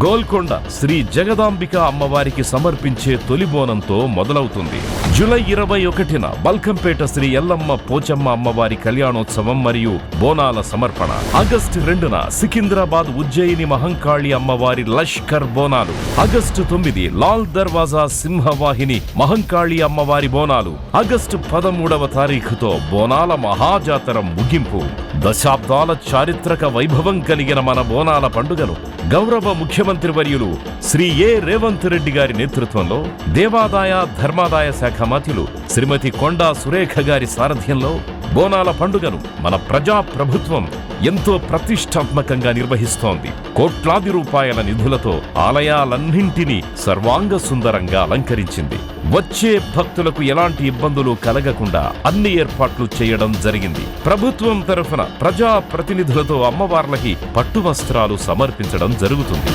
గోల్కొండ శ్రీ జగదాంబిక అమ్మవారికి సమర్పించే తొలి బోనంతో మొదలవుతుంది. జూలై 21న బల్కంపేట శ్రీ ఎల్లమ్మ పోచమ్మ అమ్మవారి కళ్యాణోత్సవం మరియు బోనాల సమర్పణ. ఆగస్టు 2న సికింద్రాబాద్ ఉజ్జయిని మహంకాళి అమ్మవారి లష్కర్ బోనాలు. ఆగస్టు 9 లాల్ దర్వాజా సింహవాహిని మహంకాళి అమ్మవారి బోనాలు. ఆగస్టు 13వ తారీఖుతో బోనాల మహాజాతర ముగింపు. దశాబ్దాల చారిత్రక వైభవం కలిగిన మన బోనాల పండుగను గౌరవ ముఖ్యమంత్రి వర్యులు శ్రీ ఏ రేవంత్ రెడ్డి గారి నేతృత్వంలో దేవాదాయ ధర్మాదాయ శాఖ మంత్రులు శ్రీమతి కొండా సురేఖ గారి సారథ్యంలో బోనాల పండుగను మన ప్రజా ప్రభుత్వం ఎంతో ప్రతిష్టాత్మకంగా నిర్వహిస్తోంది. కోట్లాది రూపాయల నిధులతో ఆలయాలన్నింటినీ సర్వాంగ సుందరంగా అలంకరించింది. వచ్చే భక్తులకు ఎలాంటి ఇబ్బందులు కలగకుండా అన్ని ఏర్పాట్లు చేయడం జరిగింది. ప్రభుత్వం తరఫున ప్రజా ప్రతినిధులతో అమ్మవార్లకి పట్టు వస్త్రాలు సమర్పించడం జరుగుతుంది.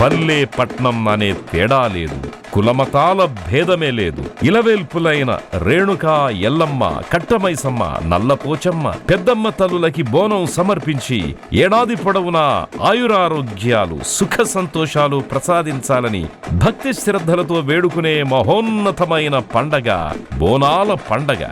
పల్లె పట్నం అనే తేడా లేదు, కులమతాల భేదమే లేదు. ఇలవేల్పులైన రేణుకా, ఎల్లమ్మ, కట్టమైసమ్మ, నల్లపోచమ్మ, పెద్దమ్మ తల్లులకి బోనం సమర్పించి ఏడాది పొడవునా ఆయురారోగ్యాలు, సుఖ సంతోషాలు ప్రసాదించాలని భక్తి శ్రద్ధలతో వేడుకునే మహోన్నతమైన పండగ బోనాల పండగ.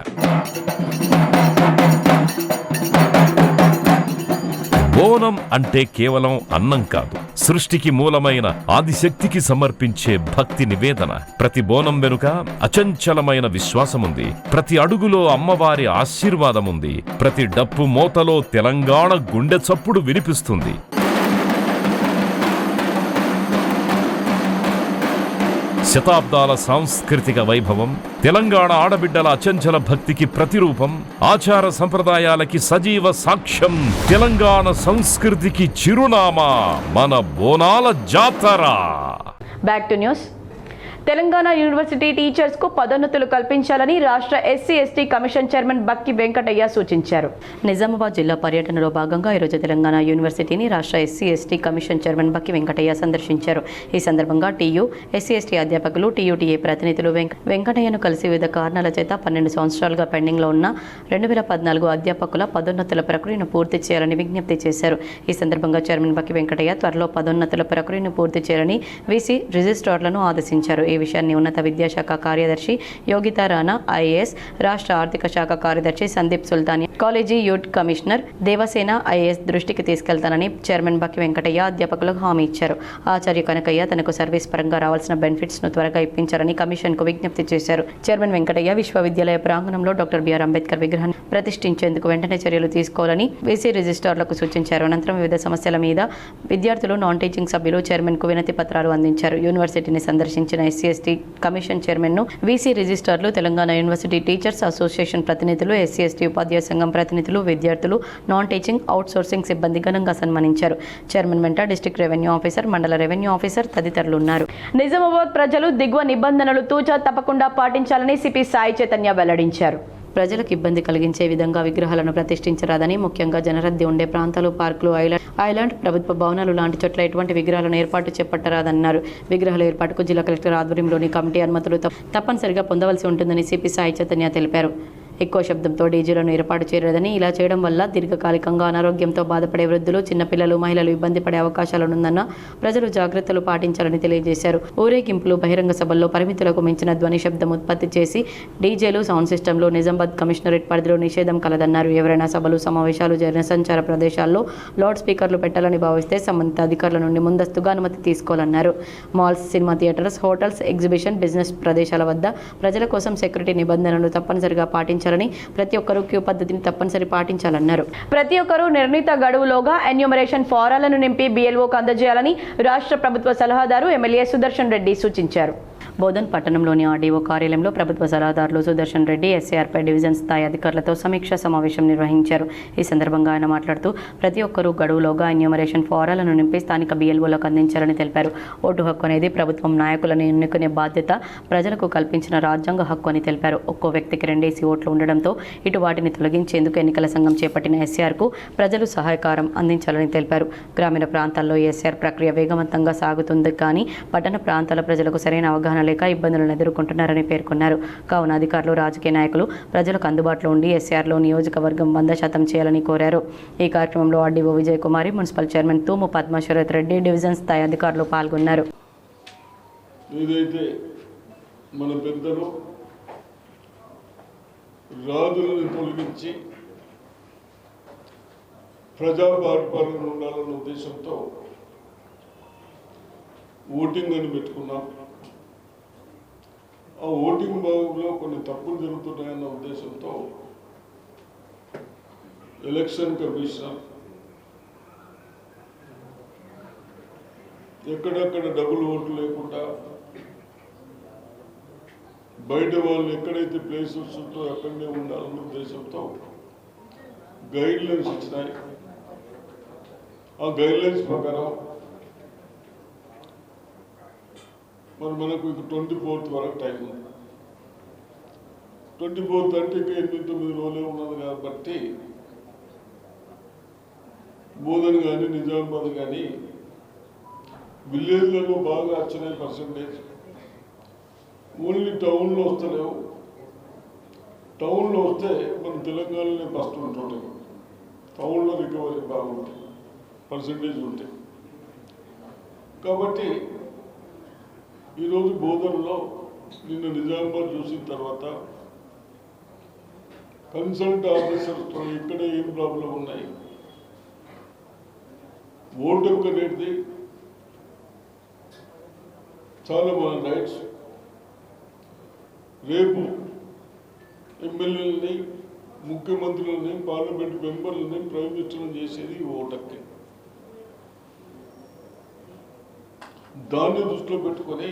బోనం అంటే కేవలం అన్నం కాదు, సృష్టికి మూలమైన ఆదిశక్తికి సమర్పించే భక్తి నివేదన. ప్రతి బోనం వెనుక అచంచలమైన విశ్వాసముంది. ప్రతి అడుగులో అమ్మవారి ఆశీర్వాదముంది. ప్రతి డప్పు మోతలో తెలంగాణ గుండె చప్పుడు వినిపిస్తుంది. శతాబ్దాల సాంస్కృతిక వైభవం, తెలంగాణ ఆడబిడ్డల అచంచల భక్తికి ప్రతిరూపం, ఆచార సంప్రదాయాలకి సజీవ సాక్ష్యం, తెలంగాణ సంస్కృతికి చిరునామా మన బోనాల జాతర. Back to news. Telangana university teachers కు పదోన్నతులు కల్పించాలని రాష్ట్ర ఎస్సీ ఎస్టీ కమిషన్ చైర్మన్ బక్కి వెంకటయ్య సూచించారు. నిజామాబాద్ జిల్లా పర్యటనలో భాగంగా ఈరోజు తెలంగాణ యూనివర్సిటీని రాష్ట్ర ఎస్సీ ఎస్టీ కమిషన్ చైర్మన్ బక్కి వెంకటయ్య సందర్శించారు. ఈ సందర్భంగా టీయూ, ఎస్సీ ఎస్టీ అధ్యాపకులు, టీయూటీఏ ప్రతినిధులు వెంకటయ్యను కలిసి వివిధ కారణాల చేత 12 సంవత్సరాలుగా పెండింగ్లో ఉన్న 2014 అధ్యాపకుల పదోన్నతుల ప్రక్రియను పూర్తి చేయాలని విజ్ఞప్తి చేశారు. ఈ సందర్భంగా చైర్మన్ బక్కి వెంకటయ్య త్వరలో పదోన్నతుల ప్రక్రియను పూర్తి చేయాలని వీసీ రిజిస్ట్రార్లను ఆదేశించారు. ఈ విషయాన్ని ఉన్నత విద్యాశాఖ కార్యదర్శి యోగితా రాణా ఐఏఎస్, రాష్ట్ర ఆర్థిక శాఖ కార్యదర్శి Sandeep Sultania, college youth commissioner Devasena IAS దృష్టికి తీసుకెళ్తానని చైర్మన్ బక్కి వెంకటయ్య అధ్యాపకులకు హామీ ఇచ్చారు. ఆచార్య కనకయ్య తనకు సర్వీస్ పరంగా రావాల్సిన బెనిఫిట్స్ ను త్వరగా ఇప్పించాలని కమిషన్ కు విజ్ఞప్తి చేశారు. చైర్మన్ వెంకటయ్య విశ్వవిద్యాలయ ప్రాంగణంలో డాక్టర్ బిఆర్ అంబేద్కర్ విగ్రహాన్ని ప్రతిష్ఠించేందుకు వెంటనే చర్యలు తీసుకోవాలని వీసీ రిజిస్ట్రార్లకు సూచించారు. అనంతరం వివిధ సమస్యల మీద విద్యార్థులు, నాన్ టీచింగ్ సభ్యులు చైర్మన్ కు వినతి పత్రాలు అందించారు. యూనివర్సిటీని సందర్శించిన ఎస్సీ కమిషన్ చైర్మన్ ను వీసీ రిజిస్ట్రార్లు, తెలంగాణ యూనివర్సిటీ టీచర్స్ అసోసియేషన్ ప్రతినిధులు, ఎస్సీ ఎస్టీ ఉపాధ్యాయ సంఘం ప్రతినిధులు, విద్యార్థులు, నాన్ టీచింగ్, అవుట్ సోర్సింగ్ సిబ్బంది ఘనంగా సన్మానించారు. చైర్మన్ వెంట డిస్ట్రిక్ట్ రెవెన్యూ ఆఫీసర్, మండల రెవెన్యూ ఆఫీసర్ తదితరులు ఉన్నారు. నిజామాబాద్ ప్రజలు దిగువ నిబంధనలు తూచా తప్పకుండా పాటించాలని సిపి సాయి చైతన్య వెల్లడించారు. ప్రజలకు ఇబ్బంది కలిగించే విధంగా విగ్రహాలను ప్రతిష్ఠించరాదని, ముఖ్యంగా జనరద్దీ ఉండే ప్రాంతాలు, పార్కులు, ఐలాండ్, ప్రభుత్వ భవనాలు లాంటి చోట్ల ఎటువంటి విగ్రహాలను ఏర్పాటు చేపట్టరాదన్నారు. విగ్రహాల ఏర్పాటుకు జిల్లా కలెక్టర్ ఆధ్వర్యంలోని కమిటీ అనుమతులు తప్పనిసరిగా పొందవలసి ఉంటుందని సిపి సాయి చైతన్య తెలిపారు. ఎక్కువ శబ్దంతో డీజేలను ఏర్పాటు చేయలేదని, ఇలా చేయడం వల్ల దీర్ఘకాలికంగా అనారోగ్యంతో బాధపడే వృద్ధులు, చిన్నపిల్లలు, మహిళలు ఇబ్బంది పడే అవకాశాలుందన్న ప్రజలు జాగ్రత్తలు పాటించాలని తెలియజేశారు. ఊరేగింపులు, బహిరంగ సభల్లో పరిమితులకు మించిన ధ్వని శబ్దం ఉత్పత్తి చేసి డీజేలు, సౌండ్ సిస్టంలో నిజామాబాద్ కమిషనరేట్ పరిధిలో నిషేధం కలదన్నారు. ఎవరైనా సభలు, సమావేశాలు, జనసంచార ప్రదేశాల్లో లౌడ్ స్పీకర్లు పెట్టాలని భావిస్తే సంబంధిత అధికారుల నుండి ముందస్తుగా అనుమతి తీసుకోవాలన్నారు. Malls, cinema theatres, hotels, exhibition, business ప్రదేశాల వద్ద ప్రజల కోసం సెక్యూరిటీ నిబంధనలు తప్పనిసరిగా పాటించాలని, ప్రతి ఒక్కరూ క్యూ పద్ధతిని తప్పనిసరి పాటించాలన్నారు. ప్రతి ఒక్కరూ నిర్ణీత గడువులోగా ఎన్యూమరేషన్ ఫారాలను నింపి BLOకు అందజేయాలని రాష్ట్ర ప్రభుత్వ సలహాదారు ఎమ్మెల్యే సుదర్శన్ రెడ్డి సూచించారు. బోధన్ పట్టణంలోని ఆర్డీఓ కార్యాలయంలో ప్రభుత్వ సలహాదారులు సుదర్శన్ రెడ్డి ఎస్ఏఆర్పై డివిజన్ స్థాయి అధికారులతో సమీక్షా సమావేశం నిర్వహించారు. ఈ సందర్భంగా ఆయన మాట్లాడుతూ ప్రతి ఒక్కరూ గడువులోగా ఎన్యూమరేషన్ ఫారాలను నింపి స్థానిక BLOలకు అందించాలని తెలిపారు. ఓటు హక్కు అనేది ప్రభుత్వం నాయకులను ఎన్నుకునే బాధ్యత ప్రజలకు కల్పించిన రాజ్యాంగ హక్కు అని తెలిపారు. ఒక్కో వ్యక్తికి 2 ఓట్లు ఉండడంతో ఇటు వాటిని తొలగించేందుకు ఎన్నికల సంఘం చేపట్టిన ఎస్ఆర్కు ప్రజలు సహాయకారం అందించాలని తెలిపారు. గ్రామీణ ప్రాంతాల్లో ఎస్ఆర్ ప్రక్రియ వేగవంతంగా సాగుతుంది, కానీ పట్టణ ప్రాంతాల ప్రజలకు సరైన అవగాహన లేక ఇబ్బందులను ఎదుర్కొంటున్నారని పేర్కొన్నారు. కావున అధికారులు, రాజకీయ నాయకులు ప్రజలకు అందుబాటులో ఉండి ఎస్ఆర్లో నియోజకవర్గం 100% చేయాలని కోరారు. ఈ కార్యక్రమంలో ఆర్డీఓ విజయ్ కుమారి, మున్సిపల్ చైర్మన్ తూము పద్మశరత్ రెడ్డి, డివిజన్ స్థాయి అధికారులు పాల్గొన్నారు. ఏదైతే మన పెద్దలు రాజులను తొలగించి ప్రజా పరిపాలన ఉండాలన్న ఉద్దేశంతో ఓటింగ్ అని పెట్టుకున్నాం. ఆ ఓటింగ్ భాగంలో కొన్ని తప్పులు జరుగుతున్నాయన్న ఉద్దేశంతో ఎలక్షన్ కమిషనర్ ఎక్కడెక్కడ డబుల్ ఓట్లు లేకుండా బయట వాళ్ళు ఎక్కడైతే ప్లేసెస్ ఉంటో అక్కడనే ఉండాలన్న ఉద్దేశంతో గైడ్ లైన్స్ ఇచ్చినాయి. ఆ గైడ్ లైన్స్ ప్రకారం మనకు 24th వరకు టైం ఉంది. 24th అంటే 8-9 రోజులే ఉన్నది కాబట్టి బోధన్ కానీ, నిజామాబాద్ కానీ విలేజ్లలో బాగా వచ్చినాయి పర్సంటేజ్. ఓన్లీ టౌన్లో వస్తలేవు. టౌన్లో వస్తే మన తెలంగాణలో ఫస్ట్ ఉంటుంటాయి. టౌన్లో రికవరీ బాగుంటుంది, పర్సంటేజ్ ఉంటాయి. కాబట్టి ఈరోజు బోధనలో నిన్న నిజామాబాద్ చూసిన తర్వాత కన్సల్ట్ ఆఫీసర్తో ఇక్కడ ఏం ప్రాబ్లం ఉన్నాయి, ఓటు యొక్క అనేది చాలా మన రైట్స్. రేపు ఎమ్మెల్యేలని, ముఖ్యమంత్రులని, పార్లమెంట్ మెంబర్లని, ప్రైమ్ మినిస్టర్లను చేసేది ఓటక్కి. దాన్ని దృష్టిలో పెట్టుకొని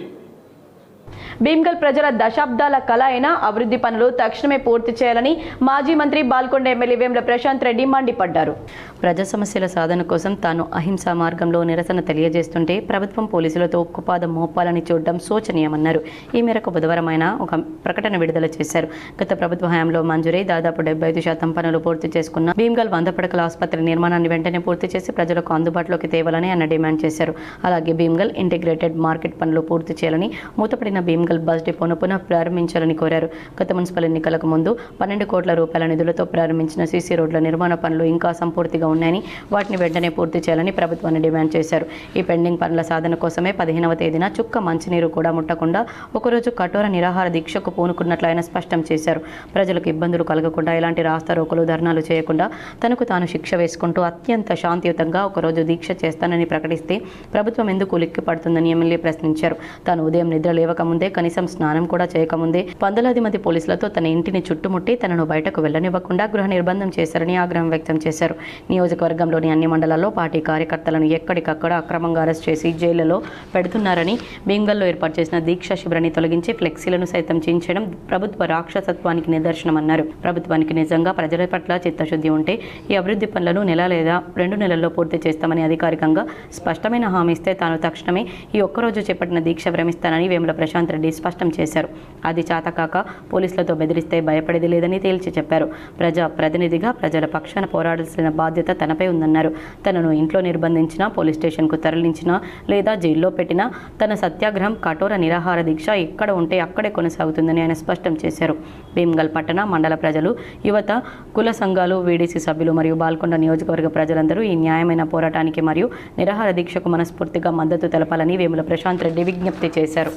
భీమ్గల్ ప్రజల దశాబ్దాల కళ అయిన అభివృద్ధి పనులు తక్షణమే పూర్తి చేయాలని మాజీ మంత్రి బాల్కొండ ఎమ్మెల్యే వేముల ప్రశాంత్ రెడ్డి మండిపడ్డారు. ప్రజా సమస్యల సాధన కోసం తాను అహింసా మార్గంలో నిరసన తెలియజేస్తుంటే ప్రభుత్వం పోలీసులతో ఉక్కుపాదం మోపాలని చూడడం శోచనీయమన్నారు. ఈ మేరకు బుధవారం ఆయన ఒక ప్రకటన విడుదల చేశారు. గత ప్రభుత్వ హయాంలో మంజూరై దాదాపు 75% పనులు పూర్తి చేసుకున్న భీమ్గల్ 100 పడకల ఆసుపత్రి నిర్మాణాన్ని వెంటనే పూర్తి చేసి ప్రజలకు అందుబాటులోకి తేవాలని ఆయన డిమాండ్ చేశారు. అలాగే భీమ్గల్ ఇంటిగ్రేటెడ్ మార్కెట్ పనులు పూర్తి చేయాలని, మూతపడిన భీమ్గల్ బస్ డిపోను పునః ప్రారంభించాలని కోరారు. గత మున్సిపల్ ఎన్నికలకు ముందు 12 కోట్ల రూపాయల నిధులతో ప్రారంభించిన సీసీ రోడ్ల నిర్మాణ పనులు ఇంకా అసంపూర్తిగా ఉన్నాయని, వాటిని వెంటనే పూర్తి చేయాలని ప్రభుత్వాన్ని డిమాండ్ చేశారు. ఈ పెండింగ్ పనుల సాధన కోసమే 15వ తేదీన చుక్క మంచినీరు కూడా ముట్టకుండా ఒకరోజు కఠోర నిరాహార దీక్షకు పూనుకున్నట్లు ఆయన స్పష్టం చేశారు. ప్రజలకు ఇబ్బందులు కలగకుండా ఎలాంటి రాస్తారోకలు, ధర్నాలు చేయకుండా తనకు తాను శిక్ష వేసుకుంటూ అత్యంత శాంతియుతంగా ఒకరోజు దీక్ష చేస్తానని ప్రకటిస్తే ప్రభుత్వం ఎందుకు ఉలిక్కి పడుతుందని ఎమ్మెల్యే ప్రశ్నించారు. తాను ఉదయం నిద్ర లేవకముందే, కనీసం స్నానం కూడా చేయకముందే వందలాది మంది పోలీసులతో తన ఇంటిని చుట్టుముట్టి తనను బయటకు వెళ్లనివ్వకుండా గృహ నిర్బంధం చేశారని ఆగ్రహం వ్యక్తం చేశారు. నియోజకవర్గంలోని అన్ని మండలాల్లో పార్టీ కార్యకర్తలను ఎక్కడికక్కడ అక్రమంగా అరెస్ట్ చేసి జైళ్లలో పెడుతున్నారని, భీమ్గల్లో ఏర్పాటు చేసిన దీక్షా శిబిరాన్ని తొలగించి ఫ్లెక్సీలను సైతం చించడం ప్రభుత్వ రాక్షసత్వానికి నిదర్శనమన్నారు. ప్రభుత్వానికి నిజంగా ప్రజల పట్ల చిత్తశుద్ధి ఉంటే ఈ అభివృద్ధి పనులను నెల లేదా 2 నెలల్లో పూర్తి చేస్తామని అధికారికంగా స్పష్టమైన హామీ ఇస్తే తాను తక్షణమే ఈ ఒక్కరోజు చేపట్టిన దీక్ష విరమిస్తానని వేముల ప్రశాంత్ రెడ్డి స్పష్టం చేశారు. అది చాతకాక పోలీసులతో బెదిరిస్తే భయపడేది లేదని తేల్చి చెప్పారు. ప్రజా ప్రతినిధిగా ప్రజల పక్షాన పోరాడాల్సిన బాధ్యత తనపై ఉందన్నారు. తనను ఇంట్లో నిర్బంధించినా, పోలీస్ స్టేషన్కు తరలించినా లేదా జైల్లో పెట్టినా తన సత్యాగ్రహం, కఠోర నిరాహార దీక్ష ఎక్కడ ఉంటే అక్కడే కొనసాగుతుందని ఆయన స్పష్టం చేశారు. భీమ్గల్ పట్టణ, మండల ప్రజలు, యువత, కుల సంఘాలు, వీడీసీ సభ్యులు మరియు బాల్కొండ నియోజకవర్గ ప్రజలందరూ ఈ న్యాయమైన పోరాటానికి మరియు నిరాహార దీక్షకు మనస్ఫూర్తిగా మద్దతు తెలపాలని వేముల ప్రశాంత్ రెడ్డి విజ్ఞప్తి చేశారు.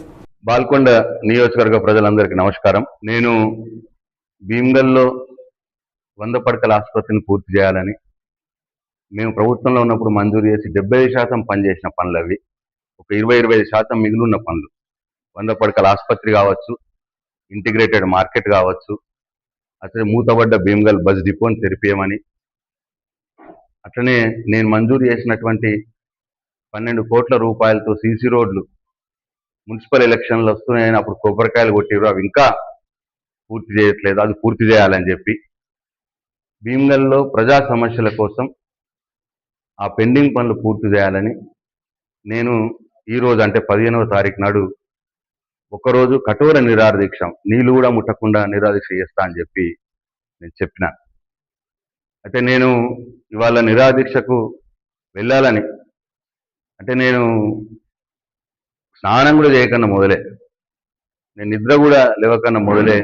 బాల్కొండ నియోజకవర్గ ప్రజలందరికీ నమస్కారం. నేను భీమ్గల్లో 100 పడకల ఆసుపత్రిని పూర్తి చేయాలని, మేము ప్రభుత్వంలో ఉన్నప్పుడు మంజూరు చేసి 75% పనిచేసిన పనులు అవి. ఒక 20-25% మిగిలిన్న పనులు, 100 పడకల ఆసుపత్రి కావచ్చు, ఇంటిగ్రేటెడ్ మార్కెట్ కావచ్చు, అట్లనే మూతబడ్డ భీమ్గల్ బస్ డిపోని తెరిపేయమని, అట్లనే నేను మంజూరు చేసినటువంటి 12 కోట్ల రూపాయలతో సీసీ రోడ్లు మున్సిపల్ ఎలక్షన్లు వస్తున్నాయని అప్పుడు కొబ్బరికాయలు కొట్టిరు, అవి ఇంకా పూర్తి చేయట్లేదు, అది పూర్తి చేయాలని చెప్పి భీమ్గల్లో ప్రజా సమస్యల కోసం ఆ పెండింగ్ పనులు పూర్తి చేయాలని నేను ఈరోజు అంటే 15వ తారీఖు నాడు ఒకరోజు కఠోర నిరాహార దీక్ష, నీళ్లు కూడా ముట్టకుండా నిరాహార దీక్ష చేస్తా అని చెప్పి నేను చెప్పిన. అయితే నేను ఇవాళ నిరాహార దీక్షకు వెళ్ళాలని, అంటే నేను స్నానం కూడా చేయకన్నా మొదలే, నేను నిద్ర కూడా లేవకన్నా మొదలే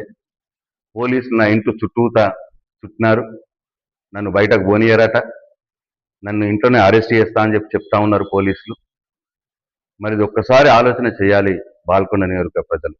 పోలీసులు నా ఇంట్లో చుట్టినారు. నన్ను బయటకు పోనీయరట, నన్ను ఇంట్లోనే అరెస్ట్ చేస్తా అని చెప్తా ఉన్నారు పోలీసులు. మరి ఇది ఒక్కసారి ఆలోచన చేయాలి బాల్కొండ నియోజకవర్గ ప్రజలు.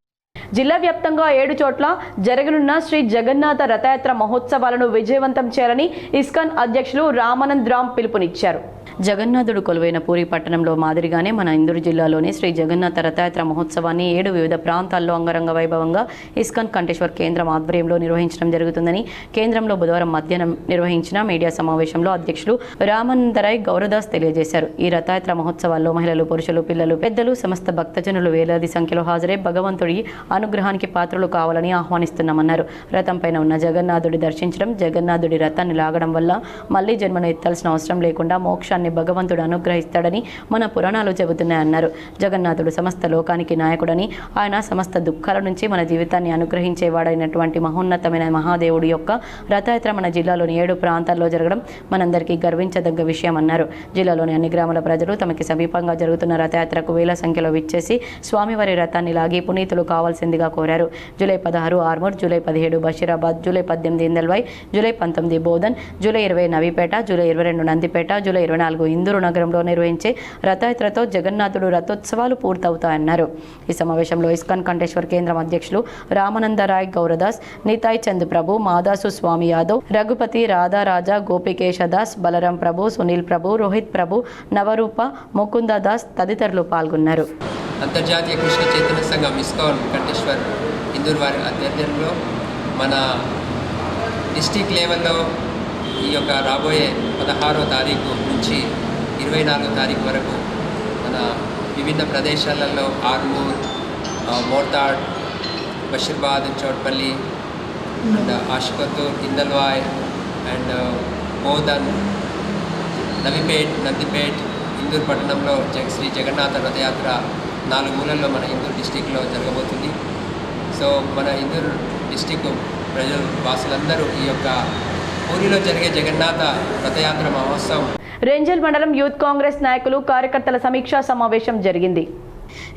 జిల్లా వ్యాప్తంగా 7 చోట్ల జరగనున్న శ్రీ జగన్నాథ రథయాత్ర మహోత్సవాలను విజయవంతం చేయాలని ఇస్కాన్ అధ్యక్షులు రామానంద్ రామ్ పిలుపునిచ్చారు. జగన్నాథుడు కొలువైన పూరి పట్టణంలో మాదిరిగానే మన ఇందూరు జిల్లాలోని శ్రీ జగన్నాథ రథయాత్ర మహోత్సవాన్ని 7 వివిధ ప్రాంతాల్లో అంగరంగ వైభవంగా ఇస్కాన్ కంటేశ్వర్ కేంద్రం ఆధ్వర్యంలో నిర్వహించడం జరుగుతుందని కేంద్రంలో బుధవారం మధ్యాహ్నం నిర్వహించిన మీడియా సమావేశంలో అధ్యక్షులు రామానందరాయ్ గౌరదాస్ తెలియజేశారు. ఈ రథయాత్ర మహోత్సవాల్లో మహిళలు, పురుషులు, పిల్లలు, పెద్దలు, సమస్త భక్తజనులు వేలాది సంఖ్యలో హాజరై భగవంతుడి అనుగ్రహానికి పాత్రలు కావాలని ఆహ్వానిస్తున్నామన్నారు. రథం పైన ఉన్న జగన్నాథుడి దర్శించడం, జగన్నాథుడి రథాన్ని లాగడం వల్ల మళ్లీ జన్మను ఎత్తాల్సిన అవసరం లేకుండా మోక్షాన్ని భగవంతుడు అనుగ్రహిస్తాడని మన పురాణాలు చెబుతున్నాయన్నారు. జగన్నాథుడు సమస్త లోకానికి నాయకుడని, ఆయన సమస్త దుఃఖాల నుంచి మన జీవితాన్ని అనుగ్రహించేవాడైనటువంటి మహోన్నతమైన మహాదేవుడి యొక్క రథయాత్ర మన జిల్లాలోని 7 ప్రాంతాల్లో జరగడం మనందరికీ గర్వించదగ్గ విషయం అన్నారు. జిల్లాలోని అన్ని గ్రామాల ప్రజలు తమకి సమీపంగా జరుగుతున్న రథయాత్రకు వేల సంఖ్యలో విచ్చేసి స్వామివారి రథాన్ని లాగి పునీతులు కావాల్సిందిగా కోరారు. July 16 Armoor, July 17 Basheerabad, July 18 Indalwai, July 19 Bodhan, July 20 Navipet, July 22 Nandipet, July 24 Indur నగరంలో నిర్వహించే రథయాత్రతో జగన్నాథుడు రథోత్సవాలు పూర్తవుతాయన్నారు. ఈ సమావేశంలో ఇస్కాన్ కంటేశ్వర్ కేంద్రం అధ్యక్షులు రామానందరాయ్ గౌరదాస్, నితాయ్ చంద్ ప్రభు, మాదాసు స్వామి యాదవ్, రఘుపతి, రాధారాజా, గోపికేశదాస్, బలరాం ప్రభు, సునీల్ ప్రభు, రోహిత్ ప్రభు, నవరూప, ముకుందదాస్ తదితరులు పాల్గొన్నారు. అంతర్జాతీయ కృష్ణ చైతన్య సంఘం ఇస్కాన్ కంటేశ్వర్ ఇందూరు వారి ఆధ్వర్యంలో మన డిస్టిక్ లెవెల్లో ఈ యొక్క రాబోయే 16వ తారీఖు నుంచి 24వ తారీఖు వరకు మన విభిన్న ప్రదేశాలలో Armoor, Mortad, Basheerbad and Choutpally and Ashikothur, Indalwai and Bodhan, Nandipet, Indur పట్టణంలో శ్రీ జగన్నాథ రథయాత్ర 4 మూలల్లో మన ఇందూర్ డిస్టిక్లో జరగబోతుంది. సో మన ఇందూర్ డిస్టిక్ ప్రజలు వాసులందరూ ఈ యొక్క పూరిలో జరిగే జగన్నాథ రథయాత్ర మహోత్సవం. రెంజల్ మండలం యూత్ కాంగ్రెస్ నాయకులు కార్యకర్తల సమీక్షా సమావేశం జరిగింది.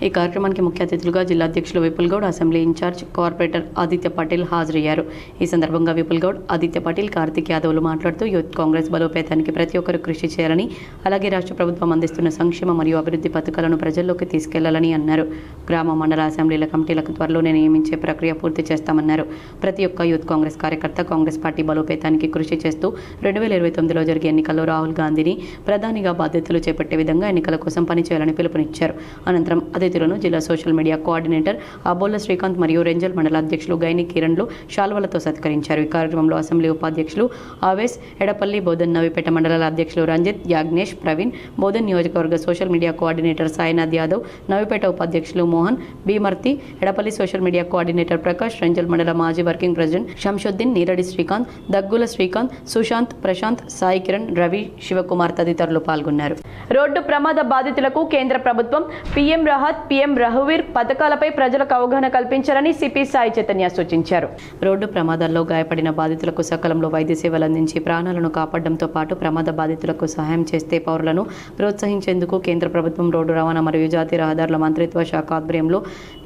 ఈ కార్యక్రమానికి ముఖ్య అతిథులుగా జిల్లా అధ్యక్షులు Vipul Goud, assembly incharge corporator Aditya Patil హాజరయ్యారు. ఈ సందర్భంగా విపుల్ గౌడ్, ఆదిత్య పాటిల్, కార్తిక్ యాదవ్లు మాట్లాడుతూ యూత్ కాంగ్రెస్ బలోపేతానికి ప్రతి ఒక్కరూ కృషి చేయాలని, అలాగే రాష్ట్ర ప్రభుత్వం అందిస్తున్న సంక్షేమ మరియు అభివృద్ధి పథకాలను ప్రజల్లోకి తీసుకెళ్లాలని అన్నారు. గ్రామ మండల అసెంబ్లీల కమిటీలకు త్వరలోనే నియమించే ప్రక్రియ పూర్తి చేస్తామన్నారు. ప్రతి ఒక్క యూత్ కాంగ్రెస్ కార్యకర్త కాంగ్రెస్ పార్టీ బలోపేతానికి కృషి చేస్తూ 2029లో జరిగే ఎన్నికల్లో రాహుల్ గాంధీని ప్రధానిగా బాధ్యతలు చేపట్టే విధంగా ఎన్నికల కోసం పనిచేయాలని పిలుపునిచ్చారు. అనంతరం అతిథులను జిల్లా సోషల్ మీడియా కోఆర్డినేటర్ అబోల్ల శ్రీకాంత్ మరియు రెంజల్ మండల అధ్యక్షులు గైని కిరణ్లు శాల్వలతో సత్కరించారు. ఈ కార్యక్రమంలో అసెంబ్లీ ఉపాధ్యక్షులు ఆవేశ్, ఎడపల్లి, బోధన్, నవిపేట మండలాల అధ్యక్షులు రంజిత్, యాగ్నేష్, ప్రవీణ్, బోధన్ నియోజకవర్గ social media coordinator Sainath Yadav, Navipet ఉపాధ్యక్షులు Mohan, Bhimarti, Edapalli social media coordinator Prakash, Renjal మండల మాజీ వర్కింగ్ ప్రెసిడెంట్ శంషుద్దీన్, నీరడి శ్రీకాంత్, దగ్గుల శ్రీకాంత్, సుశాంత్, ప్రశాంత్, సాయి కిరణ్, రవి, శివకుమార్ తదితరులు పాల్గొన్నారు. రోడ్డు ప్రమాద బాధితులకు కేంద్ర ప్రభుత్వం పీఎం రాహత్, పీఎం రఘువీర్ పథకాలపై ప్రజలకు అవగాహన కల్పించాలని సిపి సాయి చైతన్య సూచించారు. రోడ్డు ప్రమాదాల్లో గాయపడిన బాధితులకు సకాలంలో వైద్య సేవలు అందించి ప్రాణాలను కాపాడడంతో పాటు ప్రమాద బాధితులకు సహాయం చేస్తే పౌరులను ప్రోత్సహించేందుకు కేంద్ర ప్రభుత్వం రోడ్డు రవాణా మరియు జాతీయ రహదారుల మంత్రిత్వ శాఖ ఆధ్వర్యంలో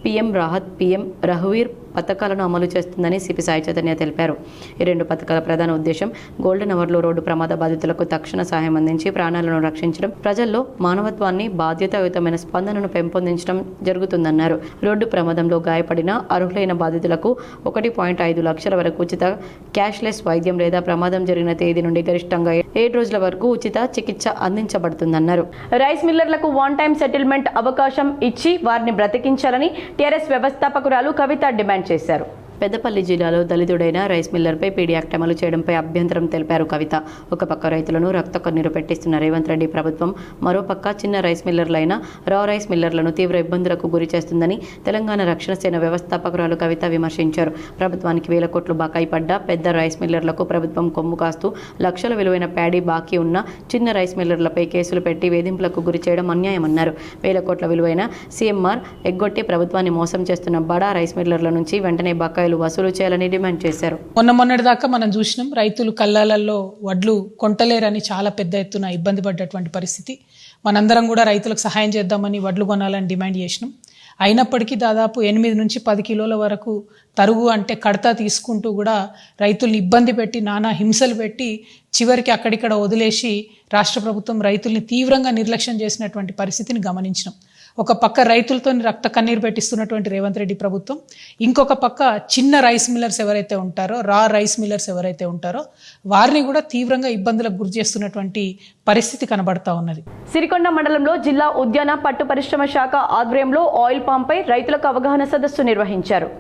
పీఎం రాహత్, పీఎం రఘువీర్ పథకాలను అమలు చేస్తుందని సిపి సాయి చైతన్య తెలిపారు. ఈ 2 పథకాల ప్రధాన ఉద్దేశం గోల్డెన్ అవర్లో రోడ్డు ప్రమాద బాధితులకు తక్షణ సహాయం అందించి ప్రాణాలను రక్షించడం, ప్రజల్లో మానవత్వాన్ని, బాధ్యతాయుతమైన స్పందనను పెంపొందించడం జరుగుతుందన్నారు. రోడ్డు ప్రమాదంలో గాయపడిన అర్హులైన బాధితులకు 1.5 లక్షల వరకు ఉచిత క్యాష్లెస్ వైద్యం లేదా ప్రమాదం జరిగిన తేదీ నుండి గరిష్టంగా 7 రోజుల వరకు ఉచిత చికిత్స అందించబడుతుందన్నారు. రైస్ మిల్లర్లకు 1 టైం సెటిల్మెంట్ అవకాశం ఇచ్చి వారిని బ్రతికించాలని టీఆర్ఎస్ వ్యవస్థాపకురాలు కవిత డిమాండ్ చేశారు. పెద్దపల్లి జిల్లాలో దళితుడైన రైస్ మిల్లర్పై పీడీ యాక్ట్ అమలు చేయడంపై అభ్యంతరం తెలిపారు కవిత. ఒక పక్క రైతులను రక్త కన్నీరు పెట్టిస్తున్న రేవంత్ రెడ్డి ప్రభుత్వం మరోపక్క చిన్న రైస్ మిల్లర్లైన రా రైస్ మిల్లర్లను తీవ్ర ఇబ్బందులకు గురి చేస్తుందని తెలంగాణ రక్షణ సేన వ్యవస్థాపకురాలు కవిత విమర్శించారు. ప్రభుత్వానికి 1000 కోట్లు బకాయి పడ్డ పెద్ద రైస్ మిల్లర్లకు ప్రభుత్వం కొమ్ము కాస్తూ లక్షల విలువైన ప్యాడీ బాకీ ఉన్న చిన్న రైస్ మిల్లర్లపై కేసులు పెట్టి వేధింపులకు గురి చేయడం అన్యాయమన్నారు. 1000 కోట్ల విలువైన సీఎంఆర్ ఎగ్గొట్టి ప్రభుత్వాన్ని మోసం చేస్తున్న బడా రైస్ మిల్లర్ల నుంచి వెంటనే బకాయి వసూలు చేయాలని డిమాండ్ చేశారు. మొన్నటిదాకా మనం చూసినాం, రైతులు కల్లాలలో వడ్లు కొంటలేరని చాలా పెద్ద ఎత్తున ఇబ్బంది పడ్డటువంటి పరిస్థితి. మనందరం కూడా రైతులకు సహాయం చేద్దామని వడ్లు కొనాలని డిమాండ్ చేసినాం. అయినప్పటికీ దాదాపు 8 నుంచి 10 కిలోల వరకు తరుగు అంటే కడతా తీసుకుంటూ కూడా రైతుల్ని ఇబ్బంది పెట్టి నానా హింసలు పెట్టి చివరికి అక్కడిక్కడ వదిలేసి రాష్ట్ర ప్రభుత్వం రైతుల్ని తీవ్రంగా నిర్లక్ష్యం చేసినటువంటి పరిస్థితిని గమనించినాం. ఒక పక్క రైతులతో రక్త కన్నీరు పెట్టిస్తున్నటువంటి రేవంత్ రెడ్డి ప్రభుత్వం, ఇంకొక పక్క చిన్న రైస్ మిల్లర్స్ ఎవరైతే ఉంటారో, రా రైస్ మిల్లర్స్ ఎవరైతే ఉంటారో వారిని కూడా తీవ్రంగా ఇబ్బందులకు గురి చేస్తున్నటువంటి పరిస్థితి కనబడతా ఉన్నది. సిరికొండ మండలంలో జిల్లా ఉద్యాన పట్టు పరిశ్రమ శాఖ ఆధ్వర్యంలో ఆయిల్ పాంపై రైతులకు అవగాహన సదస్సు నిర్వహించారు.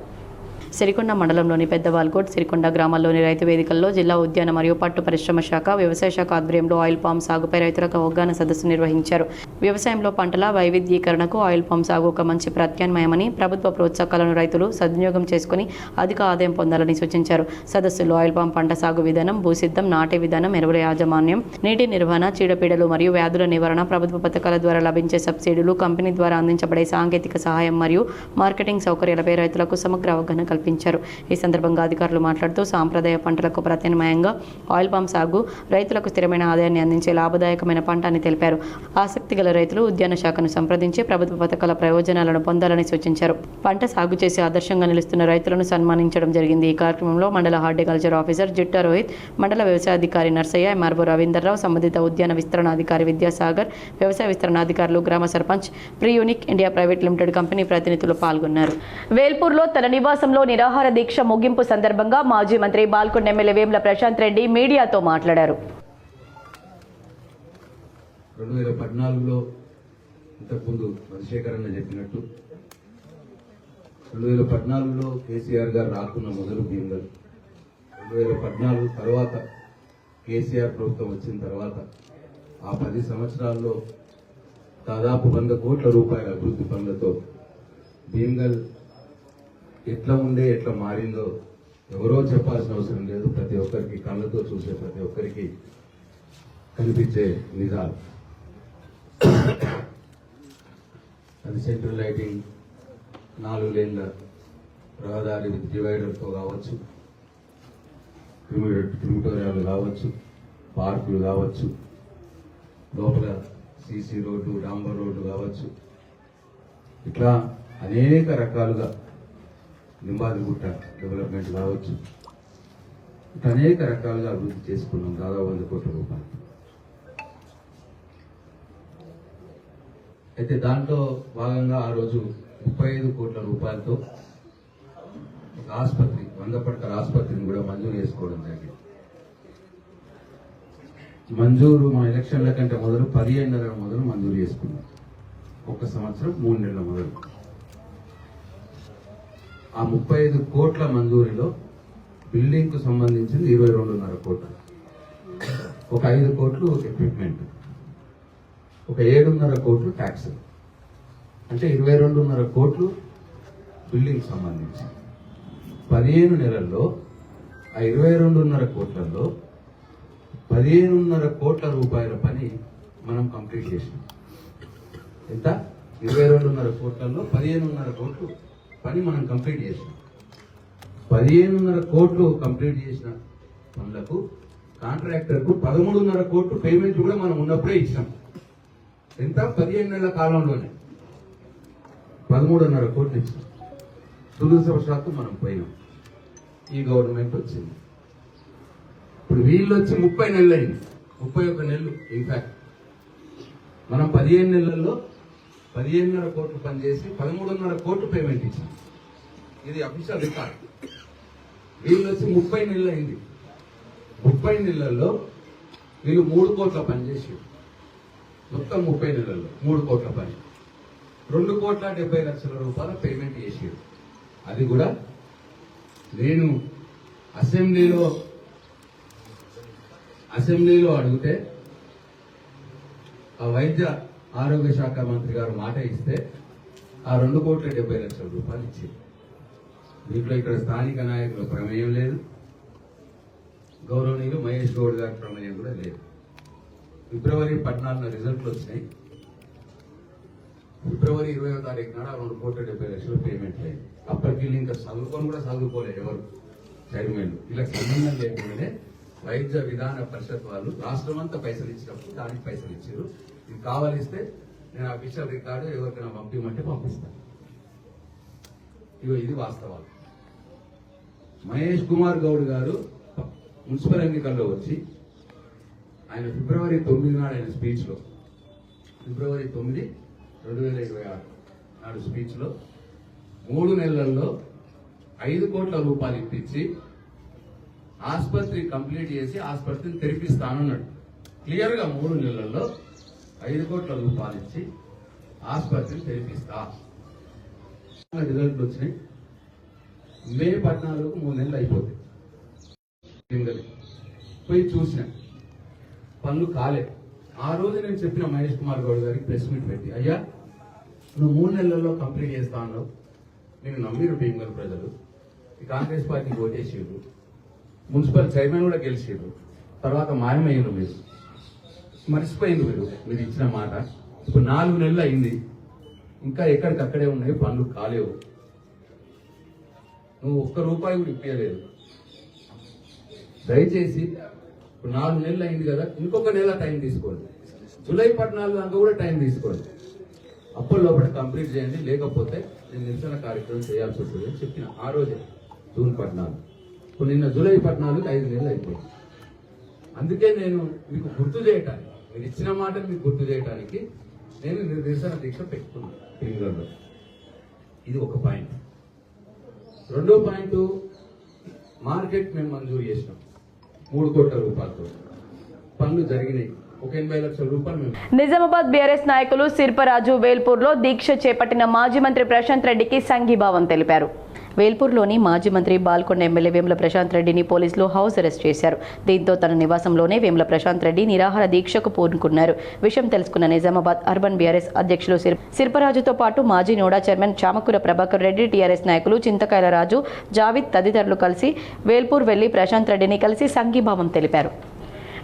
సిరికొండ మండలంలోని పెద్దవాల్కోట్, సిరికొండ గ్రామాల్లోని రైతు వేదికల్లో జిల్లా ఉద్యాన మరియు పట్టు పరిశ్రమ శాఖ, వ్యవసాయ శాఖ ఆధ్వర్యంలో ఆయిల్ పామ్ సాగుపై రైతులకు అవగాహన సదస్సు నిర్వహించారు. వ్యవసాయంలో పంటల వైవిధ్యీకరణకు ఆయిల్ పామ్ సాగు ఒక మంచి ప్రత్యామ్నాయమని, ప్రభుత్వ ప్రోత్సాహకాలను రైతులు సద్వినియోగం చేసుకుని అధిక ఆదాయం పొందాలని సూచించారు. సదస్సులో ఆయిల్ పామ్ పంట సాగు విధానం, భూసిద్ధం, నాటే విధానం, ఎరువుల యాజమాన్యం, నీటి నిర్వహణ, చీడపీడలు మరియు వ్యాధుల నివారణ, ప్రభుత్వ పథకాల ద్వారా లభించే సబ్సిడీలు, కంపెనీ ద్వారా అందించబడే సాంకేతిక సహాయం మరియు మార్కెటింగ్ సౌకర్యాలపై రైతులకు సమగ్ర అవగాహన కల్పించారు. ఈ సందర్భంగా అధికారులు మాట్లాడుతూ సాంప్రదాయ పంటలకు ప్రత్యామ్నాయంగా ఆయిల్ పామ్ సాగు రైతులకు స్థిరమైన ఆదాయాన్ని అందించే లాభదాయకమైన పంట అని తెలిపారు. ఆసక్తి గల రైతులు ఉద్యాన శాఖను సంప్రదించి ప్రభుత్వ పథకాల ప్రయోజనాలను పొందాలని సూచించారు. పంట సాగు చేసి ఆదర్శంగా నిలుస్తున్న రైతులను సన్మానించడం జరిగింది. ఈ కార్యక్రమంలో మండల హార్టికల్చర్ ఆఫీసర్ జిట్టా రోహిత్, మండల వ్యవసాయాధికారి నర్సయ్య, ఎంఆర్ఓ రవీందర్రావు, సంబంధిత ఉద్యాన విస్తరణాధికారి విద్యాసాగర్, వ్యవసాయ విస్తరణాధికారులు, గ్రామ సర్పంచ్, ప్రియూనిక్ ఇండియా ప్రైవేట్ లిమిటెడ్ కంపెనీ ప్రతినిధులు పాల్గొన్నారు. వేల్పూర్లో తన నివాసంలో నిరాహార దీక్ష ముగింపు సందర్భంగా మాజీ మంత్రి బాల్కొండ ఎమ్మెల్యే వేముల ప్రశాంత్ రెడ్డి మీడియాతో మాట్లాడారు. 2014లో ఇంతకుముందు రాజశేఖర్ అన్న చెప్పినట్టు 2014లో కేసీఆర్ గారు రాకున్న మొదలు భీమగల్, 2014 తర్వాత కేసీఆర్ ప్రభుత్వం వచ్చిన తర్వాత ఆ 10 సంవత్సరాల్లో దాదాపు 100 కోట్ల రూపాయల అభివృద్ధి పనులతో భీమగల్ ఎట్లా ఉండే ఎట్లా మారిందో ఎవరో చెప్పాల్సిన అవసరం లేదు. ప్రతి ఒక్కరికి కళ్ళతో చూసే ప్రతి ఒక్కరికి కనిపించే నిజాలు. అది సెంట్రల్ లైటింగ్, 4 లేన్ల రహదారి విత్ డివైడర్తో కావచ్చు, క్రిమిటోరియాలు కావచ్చు, పార్కులు కావచ్చు, లోపల సీసీ రోడ్డు, డాంబర్ రోడ్డు కావచ్చు, ఇట్లా అనేక రకాలుగా నింబాదిగుట్ట డెవలప్మెంట్ కావచ్చు, ఇట్లా అనేక రకాలుగా అభివృద్ధి చేసుకున్నాం. దాదాపు 100 కోట్ల రూపాయలు. అయితే దాంట్లో భాగంగా ఆ రోజు 35 కోట్ల రూపాయలతో ఒక ఆసుపత్రి, 100 పడకల ఆసుపత్రిని కూడా మంజూరు చేసుకోవడం జరిగింది. మంజూరు మన ఎలక్షన్ల కంటే మొదలు 15 నెలల మొదలు మంజూరు చేసుకున్నాం. 1 సంవత్సరం 3 నెలల మొదలు. ఆ 35 కోట్ల మంజూరీలో బిల్డింగ్ కు సంబంధించింది 22.5 కోట్లు, ఒక 5 కోట్లు ఎక్విప్మెంట్, ఒక 7.5 కోట్లు ట్యాక్స్, అంటే 22.5 కోట్లు బిల్డింగ్ సంబంధించి 15 నెలల్లో ఆ 22.5 కోట్లలో 15.5 కోట్ల రూపాయల పని మనం కంప్లీట్ చేసినాం. ఎంత? 22.5 కోట్లలో 15.5 కోట్లు పని మనం కంప్లీట్ చేసినాం. 15.5 కోట్లు కంప్లీట్ చేసిన పనులకు కాంట్రాక్టర్కు 13.5 కోట్లు పేమెంట్ కూడా మనం ఉన్నప్పుడే ఇచ్చాం. ఎంత? 15 నెలల కాలంలోనే 13.5 కోట్లు ఇచ్చాం. దురదృష్టవశాత్తు మనం పోయినాం. ఈ గవర్నమెంట్ వచ్చింది. ఇప్పుడు వీళ్ళు వచ్చి 30 నెలలు అయింది, 31 నెలలు. ఇన్ఫాక్ట్ మనం 15 నెలల్లో 15.5 కోట్లు పనిచేసి 13.5 కోట్లు పేమెంట్ ఇచ్చాం. ఇది అఫీషియల్ రికార్డ్. వీళ్ళు వచ్చి 30 నెలలు అయింది. 30 నెలల్లో వీళ్ళు 3 కోట్ల పని చేసి, మొత్తం 30 నెలల్లో 3 కోట్ల పని, 2,70,00,000 రూపాయల పేమెంట్ చేసారు. అది కూడా నేను అసెంబ్లీలో అడిగితే ఆ వైద్య ఆరోగ్య శాఖ మంత్రి గారు మాట ఇస్తే ఆ 2,70,00,000 రూపాయలు ఇచ్చారు. దీంట్లో ఇక్కడ స్థానిక నాయకుల ప్రమేయం లేదు, గౌరవనీయులు మహేష్ గౌడ్ గారి ప్రమేయం కూడా లేదు. ఫిబ్రవరి 14 రిజల్ట్లు వచ్చినాయి. ఫిబ్రవరి 20వ తారీఖు నాడు 2,70,00,000 పేమెంట్ అయింది. అప్పటికి వీళ్ళు ఇంకా చదువుకోలేదు ఎవరు చైర్మన్లు. ఇలా సంబంధం లేకుండానే వైద్య విధాన పరిషత్ వాళ్ళు రాష్ట్రం అంతా పైసలు ఇచ్చినప్పుడు దానికి పైసలు ఇచ్చారు. ఇది కావాలిస్తే నేను అఫీషియల్ రికార్డు ఎవరికైనా పంపించమంటే పంపిస్తాను. ఇది వాస్తవాలు. మహేష్ కుమార్ గౌడ్ గారు మున్సిపల్ ఎన్నికల్లో వచ్చి ఆయన ఫిబ్రవరి 9 నాడు ఆయన స్పీచ్లో, ఫిబ్రవరి 9, 2026 నాడు స్పీచ్లో 3 నెలల్లో 5 కోట్ల రూపాయలు ఇప్పించి ఆసుపత్రి కంప్లీట్ చేసి ఆసుపత్రిని తెరిపిస్తానన్నాడు. క్లియర్గా 3 నెలల్లో 5 కోట్ల రూపాయలు ఇచ్చి ఆసుపత్రిని తెరిపిస్తా. రిజల్ట్లు వచ్చినాయి. మే 14కు 3 నెలలు అయిపోతాయి. పోయి చూసిన పనులు కాలే. ఆ రోజు నేను చెప్పిన మహేష్ కుమార్ గౌడ్ గారికి ప్రెస్ మీట్ పెట్టి, అయ్యా నువ్వు 3 నెలల్లో కంప్లీట్ చేస్తా అన్నావు, నేను నమ్మిరు భీమగల్ ప్రజలు, ఈ కాంగ్రెస్ పార్టీకి ఓటేసారు, మున్సిపల్ చైర్మన్ కూడా గెలిచారు, తర్వాత మాయమయ్యారు, మీరు మర్చిపోయింది, మీరు ఇచ్చిన మాట. ఇప్పుడు 4 నెలలు అయింది, ఇంకా ఎక్కడికక్కడే ఉన్నాయి, పనులు కాలేవు. నువ్వు 1 రూపాయి కూడా ఇప్పలేదు. దయచేసి ఇప్పుడు 4 నెలలు అయింది కదా, ఇంకొక నెల టైం తీసుకోండి. జూలై 14 దాకా కూడా టైం తీసుకోండి. అప్పటి లోపల కంప్లీట్ చేయండి, లేకపోతే నేను నిరసన కార్యక్రమం చేయాల్సి వస్తుంది అని చెప్పిన ఆ రోజే, జూన్ 14. ఇప్పుడు నిన్న జూలై 14కి 5 నెలలు అయిపోయింది. అందుకే నేను మీకు గుర్తు చేయటానికి, మీరు ఇచ్చిన మాటను మీకు గుర్తు చేయడానికి నేను నిరసన దీక్ష పెట్టుకున్నాను పిల్లల్లో. ఇది ఒక పాయింట్. రెండో పాయింట్, మార్కెట్ మేము మంజూరు చేసినాం 3 కోట్ల రూపాయలతో. పనులు జరిగినాయి. ఒక 80 లక్షల రూపాయలు మేము. నిజామాబాద్ బీఆర్ఎస్ నాయకులు శిల్పరాజు వేల్పూర్లో దీక్ష చేపట్టిన మాజీ మంత్రి ప్రశాంత్ రెడ్డికి సంఘీభావం తెలిపారు. వేల్పూర్లోని మాజీ మంత్రి బాల్కొండ ఎమ్మెల్యే వేముల ప్రశాంత్ రెడ్డిని పోలీసులు హౌస్ అరెస్ట్ చేశారు. దీంతో తన నివాసంలోనే వేముల ప్రశాంత్ రెడ్డి నిరాహార దీక్షకు పూనుకున్నారు. విషయం తెలుసుకున్న నిజామాబాద్ అర్బన్ బీఆర్ఎస్ అధ్యక్షులు సిర్పరాజుతో పాటు మాజీ NUDA chairman Chamakura Prabhakar Reddy, TRS నాయకులు చింతకాయల రాజు, జావిద్ తదితరులు కలిసి వేల్పూర్ వెళ్లి ప్రశాంత్ రెడ్డిని కలిసి సంఘీభావం తెలిపారు.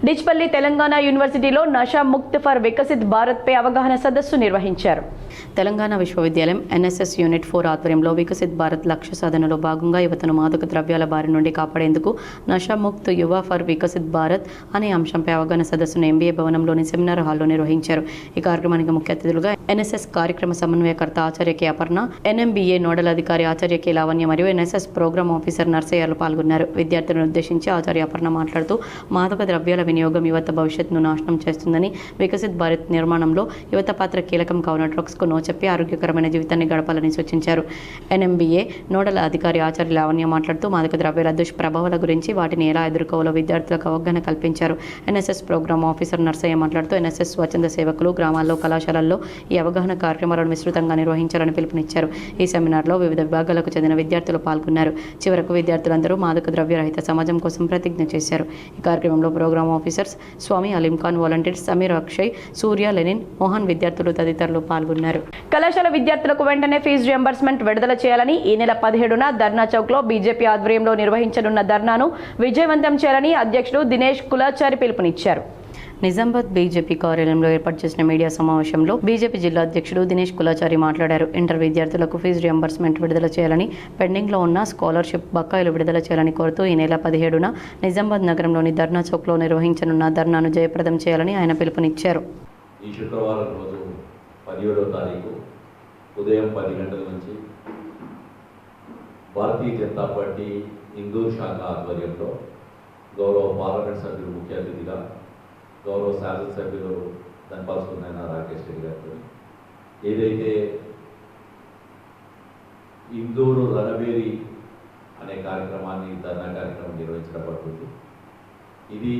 డిచ్పల్లి తెలంగాణ యూనివర్సిటీలో నషా ముక్త్ ఫర్ వికసిత్ భారత్ పై అవగాహన సదస్సు నిర్వహించారు. తెలంగాణ విశ్వవిద్యాలయం ఎన్ఎస్ఎస్ యూనిట్ 4 ఆధ్వర్యంలో వికసిత్ భారత్ లక్ష్య సాధనలో భాగంగా యువతను మాదక ద్రవ్యాల బారి నుండి కాపాడేందుకు నషా ముక్త్ యువ ఫర్ వికసిత్ భారత్ అనే అంశంపై అవగాహన సదస్సును ఎంబీఏ భవనంలోని సెమినార్ హాల్లో నిర్వహించారు. ఈ కార్యక్రమానికి ముఖ్య అతిథులుగా ఎన్ఎస్ఎస్ కార్యక్రమ సమన్వయకర్త ఆచార్య కె అపర్ణ, ఎన్ఎంబీఏ నోడల్ అధికారి ఆచార్య కె లావణ్య మరియు ఎన్ఎస్ఎస్ ప్రోగ్రామ్ ఆఫీసర్ నర్సయ్యలు పాల్గొన్నారు. విద్యార్థులను ఉద్దేశించి ఆచార్య అపర్ణ మాట్లాడుతూ మాదక ద్రవ్యాల వినియోగం యువత భవిష్యత్తును నాశనం చేస్తుందని, వికసిత్ భారత్ నిర్మాణంలో యువత పాత్ర కీలకం కావున డ్రగ్స్కు నో చెప్పి ఆరోగ్యకరమైన జీవితాన్ని గడపాలని సూచించారు. ఎన్ఎంబీఏ నోడల్ అధికారి ఆచార్య లావణ్య మాట్లాడుతూ మాదక ద్రవ్యాల దుష్ప్రభావాల గురించి వాటిని ఎలా ఎదుర్కోవాలో విద్యార్థులకు అవగాహన కల్పించారు. ఎన్ఎస్ఎస్ ప్రోగ్రామ్ ఆఫీసర్ నర్సయ్య మాట్లాడుతూ ఎన్ఎస్ఎస్ స్వచ్ఛంద సేవకులు గ్రామాల్లో, కళాశాలల్లో ఈ అవగాహన కార్యక్రమాలను విస్తృతంగా నిర్వహించాలని పిలుపునిచ్చారు. ఈ సెమినార్లో వివిధ విభాగాలకు చెందిన విద్యార్థులు పాల్గొన్నారు. చివరకు విద్యార్థులందరూ మాదక ద్రవ్యరహిత సమాజం కోసం ప్రతిజ్ఞ చేశారు. ఈ కార్యక్రమంలో ప్రోగ్రామ్ ఆఫీసర్స్ స్వామి, అలీం ఖాన్, వాలంటీర్స్ సమీర్, అక్షయ్, సూర్య, లెనిన్, మోహన్, విద్యార్థులు తదితరులు పాల్గొన్నారు. కళాశాల విద్యార్థులకు వెంటనే ఫీజు రియంబర్స్మెంట్ విడుదల చేయాలని ఈ నెల 17న ధర్నా చౌక్లో బీజేపీ ఆధ్వర్యంలో నిర్వహించనున్న ధర్నాను విజయవంతం చేయాలని అధ్యక్షుడు దినేష్ కులాచారి పిలుపునిచ్చారు. నిజామాబాద్ బీజేపీ కార్యాలయంలో ఏర్పాటు చేసిన మీడియా సమావేశంలో బీజేపీ జిల్లా అధ్యక్షుడు దినేష్ కులాచారి మాట్లాడారు. ఇంటర్ విద్యార్థులకు ఫీజు రియంబర్స్మెంట్ విడుదల చేయాలని, పెండింగ్లో ఉన్న స్కాలర్షిప్ బకాయిలు విడుదల చేయాలని కోరుతూ ఈ నెల 17న నిజామాబాద్ నగరంలోని ధర్నా చౌక్లో నిర్వహించనున్న ధర్నాను జయప్రదం చేయాలని ఆయన పిలుపునిచ్చారు. ఈ శుక్రవారం రోజు 17వ తారీఖు ఉదయం 10 గంటల నుంచి భారతీయ జనతా పార్టీ ఇందూరు శాఖ ఆధ్వర్యంలో గౌరవ పార్లమెంట్ సభ్యులు ముఖ్య అతిథిగా గౌరవ శాసనసభ్యులు ధనపాల్సుకున్న రాకేష్ రెడ్డి గారితో ఏదైతే ఇందూరు రణబేరి అనే కార్యక్రమాన్ని ధర్నా కార్యక్రమం నిర్వహించబడుతుంది. ఇది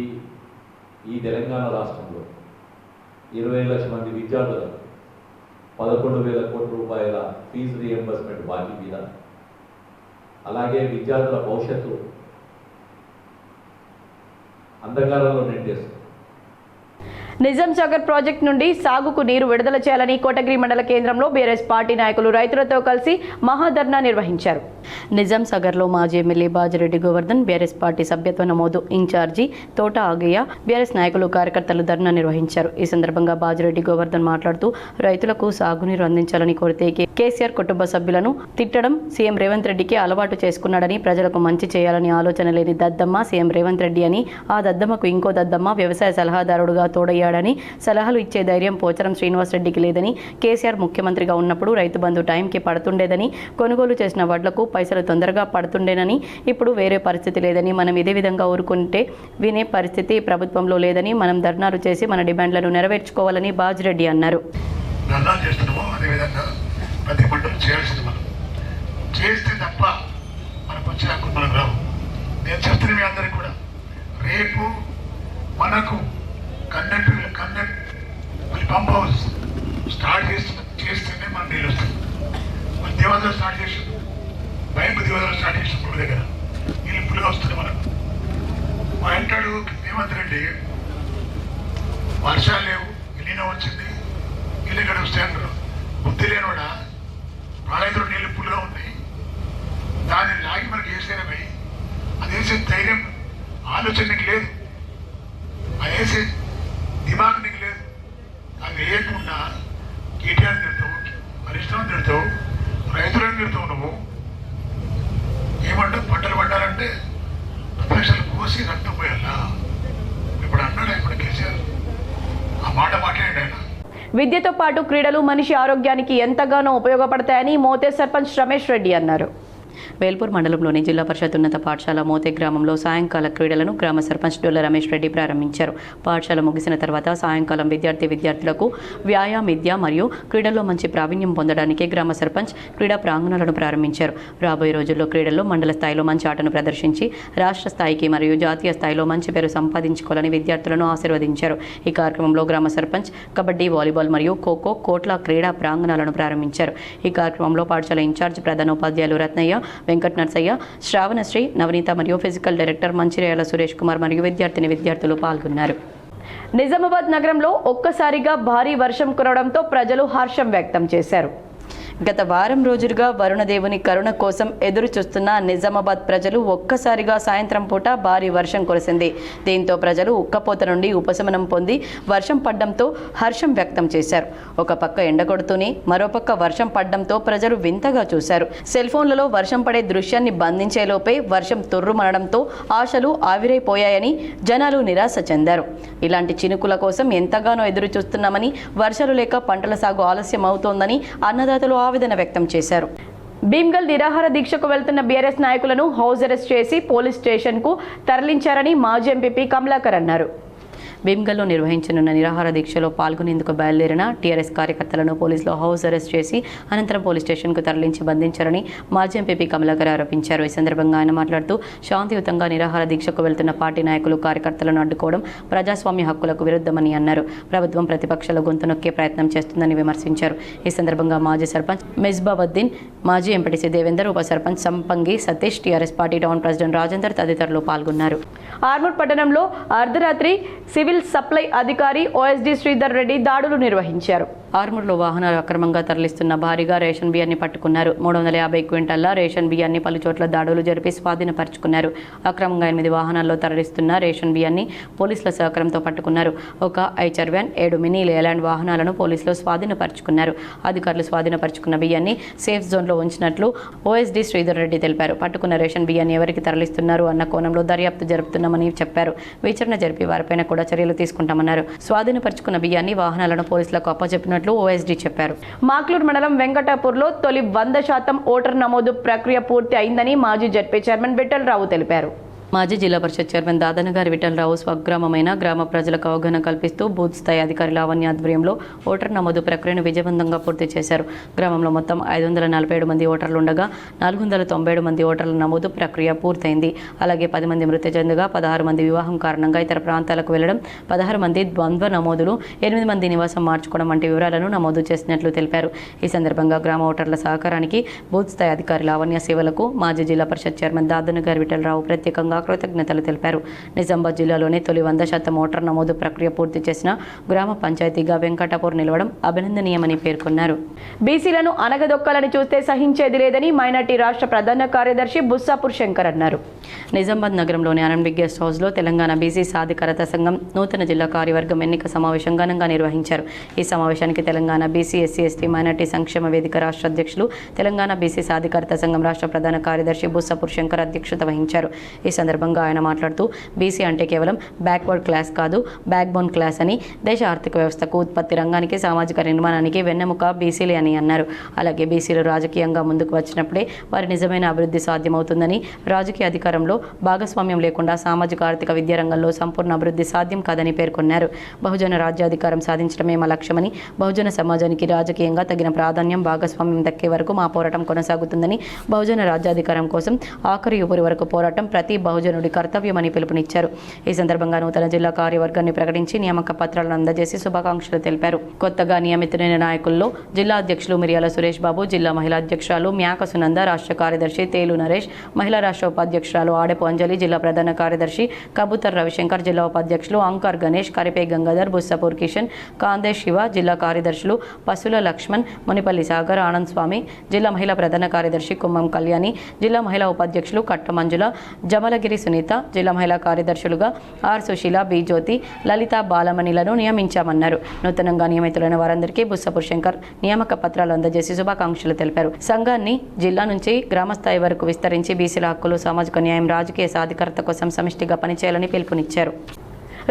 ఈ తెలంగాణ రాష్ట్రంలో 20 లక్షల మంది విద్యార్థులకు 11,000 కోట్ల రూపాయల ఫీజు రియంబర్స్మెంట్ బాకీ మీద, అలాగే విద్యార్థుల భవిష్యత్తు అంధకారంలో నిండేస్తుంది. నిజాం సాగర్ ప్రాజెక్టు నుండి సాగుకు నీరు విడుదల చేయాలని కోటగిరి మండల కేంద్రంలో బీఆర్ఎస్ పార్టీ నాయకులు రైతులతో కలిసి మహాధర్నా నిర్వహించారు. నిజాం సాగర్లో మాజీ MLA Bajireddy Govardhan, BRS party సభ్యత్వ నమోదు ఇన్ఛార్జి తోట ఆగయ్య, బీఆర్ఎస్ నాయకులు, కార్యకర్తలు ధర్నా నిర్వహించారు. ఈ సందర్భంగా బాజిరెడ్డి గోవర్ధన్ మాట్లాడుతూ రైతులకు సాగునీరు అందించాలని కోరితే కేసీఆర్ కుటుంబ సభ్యులను తిట్టడం సీఎం రేవంత్ రెడ్డికి అలవాటు చేసుకున్నాడని, ప్రజలకు మంచి చేయాలని ఆలోచన లేని దద్దమ్మ సీఎం రేవంత్ రెడ్డి అని, ఆ దద్దమ్మకు ఇంకో దద్దమ్మ వ్యవసాయ సలహాదారుడుగా తోడయ్యాడని, సలహాలు ఇచ్చే ధైర్యం పోచారం శ్రీనివాసరెడ్డికి లేదని, కేసీఆర్ ముఖ్యమంత్రిగా ఉన్నప్పుడు రైతు బంధు టైంకి పడుతుండేదని, కొనుగోలు చేసిన వడ్లకు పైసలు తొందరగా పడుతుండేనని, ఇప్పుడు వేరే పరిస్థితి లేదని, మనం ఇదే విధంగా ఊరుకుంటే వినే పరిస్థితి ప్రభుత్వంలో లేదని, మనం ధర్నాలు చేసి మన డిమాండ్లను నెరవేర్చుకోవాలని బాజిరెడ్డి అన్నారు. రేపు మనకు కన్నెట్ పంప్ హౌస్ స్టార్ట్ చేస్తేనే మనం నీళ్ళు వస్తుంది. మన దేవాలయం స్టార్ట్ చేసి భయంపు దేవాలయం స్టార్ట్ చేసిన పుల్ల దగ్గర నీళ్ళు పుల్లుగా వస్తుంది. మనకు మా అంటాడు రేవంత్ రెడ్డి, వర్షాలు లేవు, ఎన్నో వచ్చింది, నీళ్ళు ఎక్కడ వస్తాయి అంటారు. బుద్ధి లేనివాడా, ప్రాణాయితులు నీళ్ళు పుల్లుగా ఉన్నాయి, దాన్ని లాగి మనకి వేసేనమై అదేసే ధైర్యం ఆలోచన నీకు లేదు, అదేసే దిమాగ్ నీకు లేదు. అది వేయకుండా కేటీఆర్ తిడతావు, పరిశ్రమ తిడతావు, రైతులను తిడతావు. నువ్వు ఏమంటావు? పంటలు పండాలంటే ప్రతిపక్షాలు కోసి రక్తం పోయాలా? ఇప్పుడు అన్నాడు ఇప్పుడు కేసీఆర్, ఆ మాట మాట్లాడాడు ఆయన. విద్యతో పాటు క్రీడలు మనిషి ఆరోగ్యానికి ఎంతగానో ఉపయోగపడతాయని మోతే సర్పంచ్ రమేష్ రెడ్డి అన్నారు. వేల్పూర్ మండలంలోని జిల్లా పరిషత్ ఉన్నత పాఠశాల మోతే గ్రామంలో సాయంకాల క్రీడలను గ్రామ సర్పంచ్ డొల్ల రమేష్ రెడ్డి ప్రారంభించారు. పాఠశాల ముగిసిన తర్వాత సాయంకాలం విద్యార్థులకు వ్యాయామ విద్య మరియు క్రీడల్లో మంచి ప్రావీణ్యం పొందడానికి గ్రామ సర్పంచ్ క్రీడా ప్రాంగణాలను ప్రారంభించారు. రాబోయే రోజుల్లో క్రీడల్లో మండల స్థాయిలో మంచి ఆటను ప్రదర్శించి రాష్ట్ర స్థాయికి మరియు జాతీయ స్థాయిలో మంచి పేరు సంపాదించుకోవాలని విద్యార్థులను ఆశీర్వదించారు. ఈ కార్యక్రమంలో గ్రామ సర్పంచ్ కబడ్డీ, వాలీబాల్ మరియు ఖోఖో కోట్ల క్రీడా ప్రాంగణాలను ప్రారంభించారు. ఈ కార్యక్రమంలో పాఠశాల ఇన్ఛార్జ్ ప్రధానోపాధ్యాయులు రత్నయ్య, వెంకట నర్సయ్య, శ్రావణశ్రీ, నవనీత మరియు ఫిజికల్ డైరెక్టర్ మంచిర్యాల సురేష్ కుమార్ మరియు విద్యార్థులు పాల్గొన్నారు. నిజామాబాద్ నగరంలో ఒక్కసారిగా భారీ వర్షం కురవడంతో ప్రజలు హర్షం వ్యక్తం చేశారు. గత వారం రోజులుగా వరుణదేవుని కరుణ కోసం ఎదురు చూస్తున్న నిజామాబాద్ ప్రజలు ఒక్కసారిగా సాయంత్రం పూట భారీ వర్షం కురిసింది. దీంతో ప్రజలు ఉక్కపోత నుండి ఉపశమనం పొంది వర్షం పడ్డంతో హర్షం వ్యక్తం చేశారు. ఒక పక్క ఎండ కొడుతూనే మరోపక్క వర్షం పడ్డంతో ప్రజలు వింతగా చూశారు. సెల్ ఫోన్లలో వర్షం పడే దృశ్యాన్ని బంధించేలోపే వర్షం తుర్రుమనడంతో ఆశలు ఆవిరైపోయాయని జనాలు నిరాశ చెందారు. ఇలాంటి చినుకుల కోసం ఎంతగానో ఎదురు చూస్తున్నామని, వర్షాలు లేక పంటల సాగు ఆలస్యం అవుతోందని అన్నదాతలు ఆవేదన వ్యక్తం చేశారు. భీమ్గల్ నిరాహార దీక్షకు వెళ్తున్న బీఆర్ఎస్ నాయకులను హౌస్ అరెస్ట్ చేసి పోలీస్ స్టేషన్కు తరలించారని మాజీ ఎంపీ కమలాకర్ అన్నారు. భీమ్గల్లో నిర్వహించనున్న నిరాహార దీక్షలో పాల్గొనేందుకు బయలుదేరిన టీఆర్ఎస్ కార్యకర్తలను పోలీసులు హౌస్ అరెస్ట్ చేసి అనంతరం పోలీస్ స్టేషన్కు తరలించి బంధించారని మాజీ ఎంపీ కమలాకర్ ఆరోపించారు. ఈ సందర్భంగా ఆయన మాట్లాడుతూ శాంతియుతంగా నిరాహార దీక్షకు వెళ్తున్న పార్టీ నాయకులు కార్యకర్తలను అడ్డుకోవడం ప్రజాస్వామ్య హక్కులకు విరుద్ధమని అన్నారు. ప్రభుత్వం ప్రతిపక్షాల గొంతు నొక్కే ప్రయత్నం చేస్తుందని విమర్శించారు. ఈ సందర్భంగా మాజీ సర్పంచ్ మిస్బావుద్దీన్, మాజీ ఎంపీటీసీ దేవేందర్, ఉప సర్పంచ్ సంపంగి Satish, TRS party town president Rajender తదితరులు పాల్గొన్నారు. ఆర్మూర్ పట్టణంలో అర్ధరాత్రి సివిల్ సప్లై అధికారి ఓఎస్డీ శ్రీధర్ రెడ్డి దాడులు నిర్వహించారు. ఆర్మూర్లో వాహనాలు అక్రమంగా తరలిస్తున్న భారీగా రేషన్ బియ్యాన్ని పట్టుకున్నారు. 350 క్వింటాల రేషన్ బియ్యాన్ని పలుచోట్ల దాడులు జరిపి స్వాధీనపరుచుకున్నారు. అక్రమంగా 8 వాహనాల్లో తరలిస్తున్న రేషన్ బియ్యాన్ని పోలీసుల సహకారంతో పట్టుకున్నారు. ఒక ఐచర్ వ్యాన్, 7 మినీ లేలాండ్ వాహనాలను పోలీసులు స్వాధీనపరుచుకున్నారు. అధికారులు స్వాధీనపరుచుకున్న బియ్యాన్ని సేఫ్ జోన్లో ఉంచినట్లు ఓఎస్డీ శ్రీధర్ రెడ్డి తెలిపారు. పట్టుకున్న రేషన్ బియ్యాన్ని ఎవరికి తరలిస్తున్నారు అన్న కోణంలో దర్యాప్తు జరుపుతున్నామని చెప్పారు. విచారణ జరిపి వారిపైన కూడా చర్యలు తీసుకుంటామన్నారు. స్వాధీనపరుచుకున్న బియ్యాన్ని, వాహనాలను పోలీసులకు అప్పచెప్పినట్లు ఓఎస్డీ చెప్పారు. మాక్లూర్ మండలం వెంకటాపూర్లో తొలి 100% ఓటర్ నమోదు ప్రక్రియ పూర్తి అయిందని మాజీ జడ్పీ చైర్మన్ విఠలరావు తెలిపారు. మాజీ జిల్లా పరిషత్ చైర్మన్ దాదనగారి విఠలరావు స్వగ్రామమైన గ్రామ ప్రజలకు అవగాహన కల్పిస్తూ బూత్ స్థాయి అధికారి లావణ్య ఆధ్వర్యంలో ఓటర్ నమోదు ప్రక్రియను విజయవంతంగా పూర్తి చేశారు. గ్రామంలో మొత్తం 547 మంది ఓటర్లు ఉండగా 497 మంది ఓటర్ల నమోదు ప్రక్రియ పూర్తయింది. అలాగే 10 మంది మృతి చెందగా 16 మంది వివాహం కారణంగా ఇతర ప్రాంతాలకు వెళ్లడం, 16 మంది ద్వంద్వ నమోదులు, 8 మంది నివాసం మార్చుకోవడం వంటి వివరాలను నమోదు చేసినట్లు తెలిపారు. ఈ సందర్భంగా గ్రామ ఓటర్ల సహకారానికి బూత్ స్థాయి అధికారి లావణ్య సేవలకు మాజీ జిల్లా పరిషత్ చైర్మన్ దాదనగారి విఠలరావు ప్రత్యేకంగా కృతజ్ఞతలు తెలిపారు. నిజామాబాద్ జిల్లాలోనే తొలి 100% ఓటర్ నమోదు ప్రక్రియ పూర్తి చేసిన గ్రామ పంచాయతీగా వెంకటాపూర్ నిలవడం అభినందనీయమని పేర్కొన్నారు. బీసీలను అనగదొక్కాలని చూస్తే సహించేది లేదని మైనార్టీ రాష్ట్ర ప్రధాన కార్యదర్శి బుస్సాపూర్ శంకర్ అన్నారు. నిజామాబాద్ నగరంలోని ఆర్ఎండ్బి గెస్ట్ హౌస్లో తెలంగాణ బీసీ సాధికారత సంఘం నూతన జిల్లా కార్యవర్గం ఎన్నిక సమావేశం ఘనంగా నిర్వహించారు. ఈ సమావేశానికి Telangana BC SC ST minority సంక్షేమ వేదిక రాష్ట్ర అధ్యక్షులు, తెలంగాణ బీసీ సాధికారత సంఘం రాష్ట్ర ప్రధాన కార్యదర్శి బుస్సాపూర్ శంకర్ అధ్యక్షత వహించారు. ఈ సందర్భంగా ఆయన మాట్లాడుతూ బీసీ అంటే కేవలం బ్యాక్వర్డ్ క్లాస్ కాదు, బ్యాక్ బోన్ క్లాస్ అని, దేశ ఆర్థిక వ్యవస్థకు, ఉత్పత్తి రంగానికి, సామాజిక నిర్మాణానికి వెన్నెముక బీసీలే అని అన్నారు. అలాగే బీసీలు రాజకీయంగా ముందుకు వచ్చినప్పుడే వారి నిజమైన అభివృద్ధి సాధ్యమవుతుందని, రాజకీయ అధికారంలో భాగస్వామ్యం లేకుండా సామాజిక ఆర్థిక విద్యా రంగంలో సంపూర్ణ అభివృద్ధి సాధ్యం కాదని పేర్కొన్నారు. బహుజన రాజ్యాధికారం సాధించడమే మా లక్ష్యమని, బహుజన సమాజానికి రాజకీయంగా తగిన ప్రాధాన్యం, భాగస్వామ్యం దక్కే వరకు మా పోరాటం కొనసాగుతుందని, బహుజన రాజ్యాధికారం కోసం ఆఖరి ఊపిరి వరకు పోరాటం ప్రతి బహుజనుడి కర్తవ్యమని పిలుపునిచ్చారు. ఈ సందర్భంగా నూతన జిల్లా కార్యవర్గాన్ని ప్రకటించి నియామక పత్రాలను అందజేసి శుభాకాంక్షలు తెలిపారు. కొత్తగా నియమితులైన నాయకుల్లో జిల్లా అధ్యక్షులు మిర్యాల సురేష్ బాబు, జిల్లా మహిళా అధ్యక్షురాలు మ్యాక సునంద, రాష్ట్ర కార్యదర్శి తేలు నరేష్, మహిళా రాష్ట్ర ఉపాధ్యక్షురాలు ఆడెపు అంజలి, జిల్లా ప్రధాన కార్యదర్శి కబూతర్ రవిశంకర్, జిల్లా ఉపాధ్యక్షులు అంకర్ గణేష్, కరిపే గంగాధర్, బుస్సాపూర్ కిషన్, కాందే శివ, జిల్లా కార్యదర్శులు పసుల లక్ష్మణ్, మునిపల్లి సాగర్, ఆనంద్ స్వామి, జిల్లా మహిళా ప్రధాన కార్యదర్శి కుమ్మం కళ్యాణి, జిల్లా మహిళా ఉపాధ్యక్షులు కట్ట మంజుల, జమలగిరి సునీత, జిల్లా మహిళా కార్యదర్శులుగా ఆర్ సుశీల, బి జ్యోతి, లలిత బాలమణిలను నియమించామన్నారు. నూతనంగా నియమితులైన వారందరికీ బుస్సాపూర్ శంకర్ నియామక పత్రాలు అందజేసి శుభాకాంక్షలు తెలిపారు. సంఘాన్ని జిల్లా నుంచి గ్రామస్థాయి వరకు విస్తరించి బీసీల హక్కులు, సామాజిక న్యాయం, రాజకీయ సాధికారత కోసం సమిష్టిగా పనిచేయాలని పిలుపునిచ్చారు.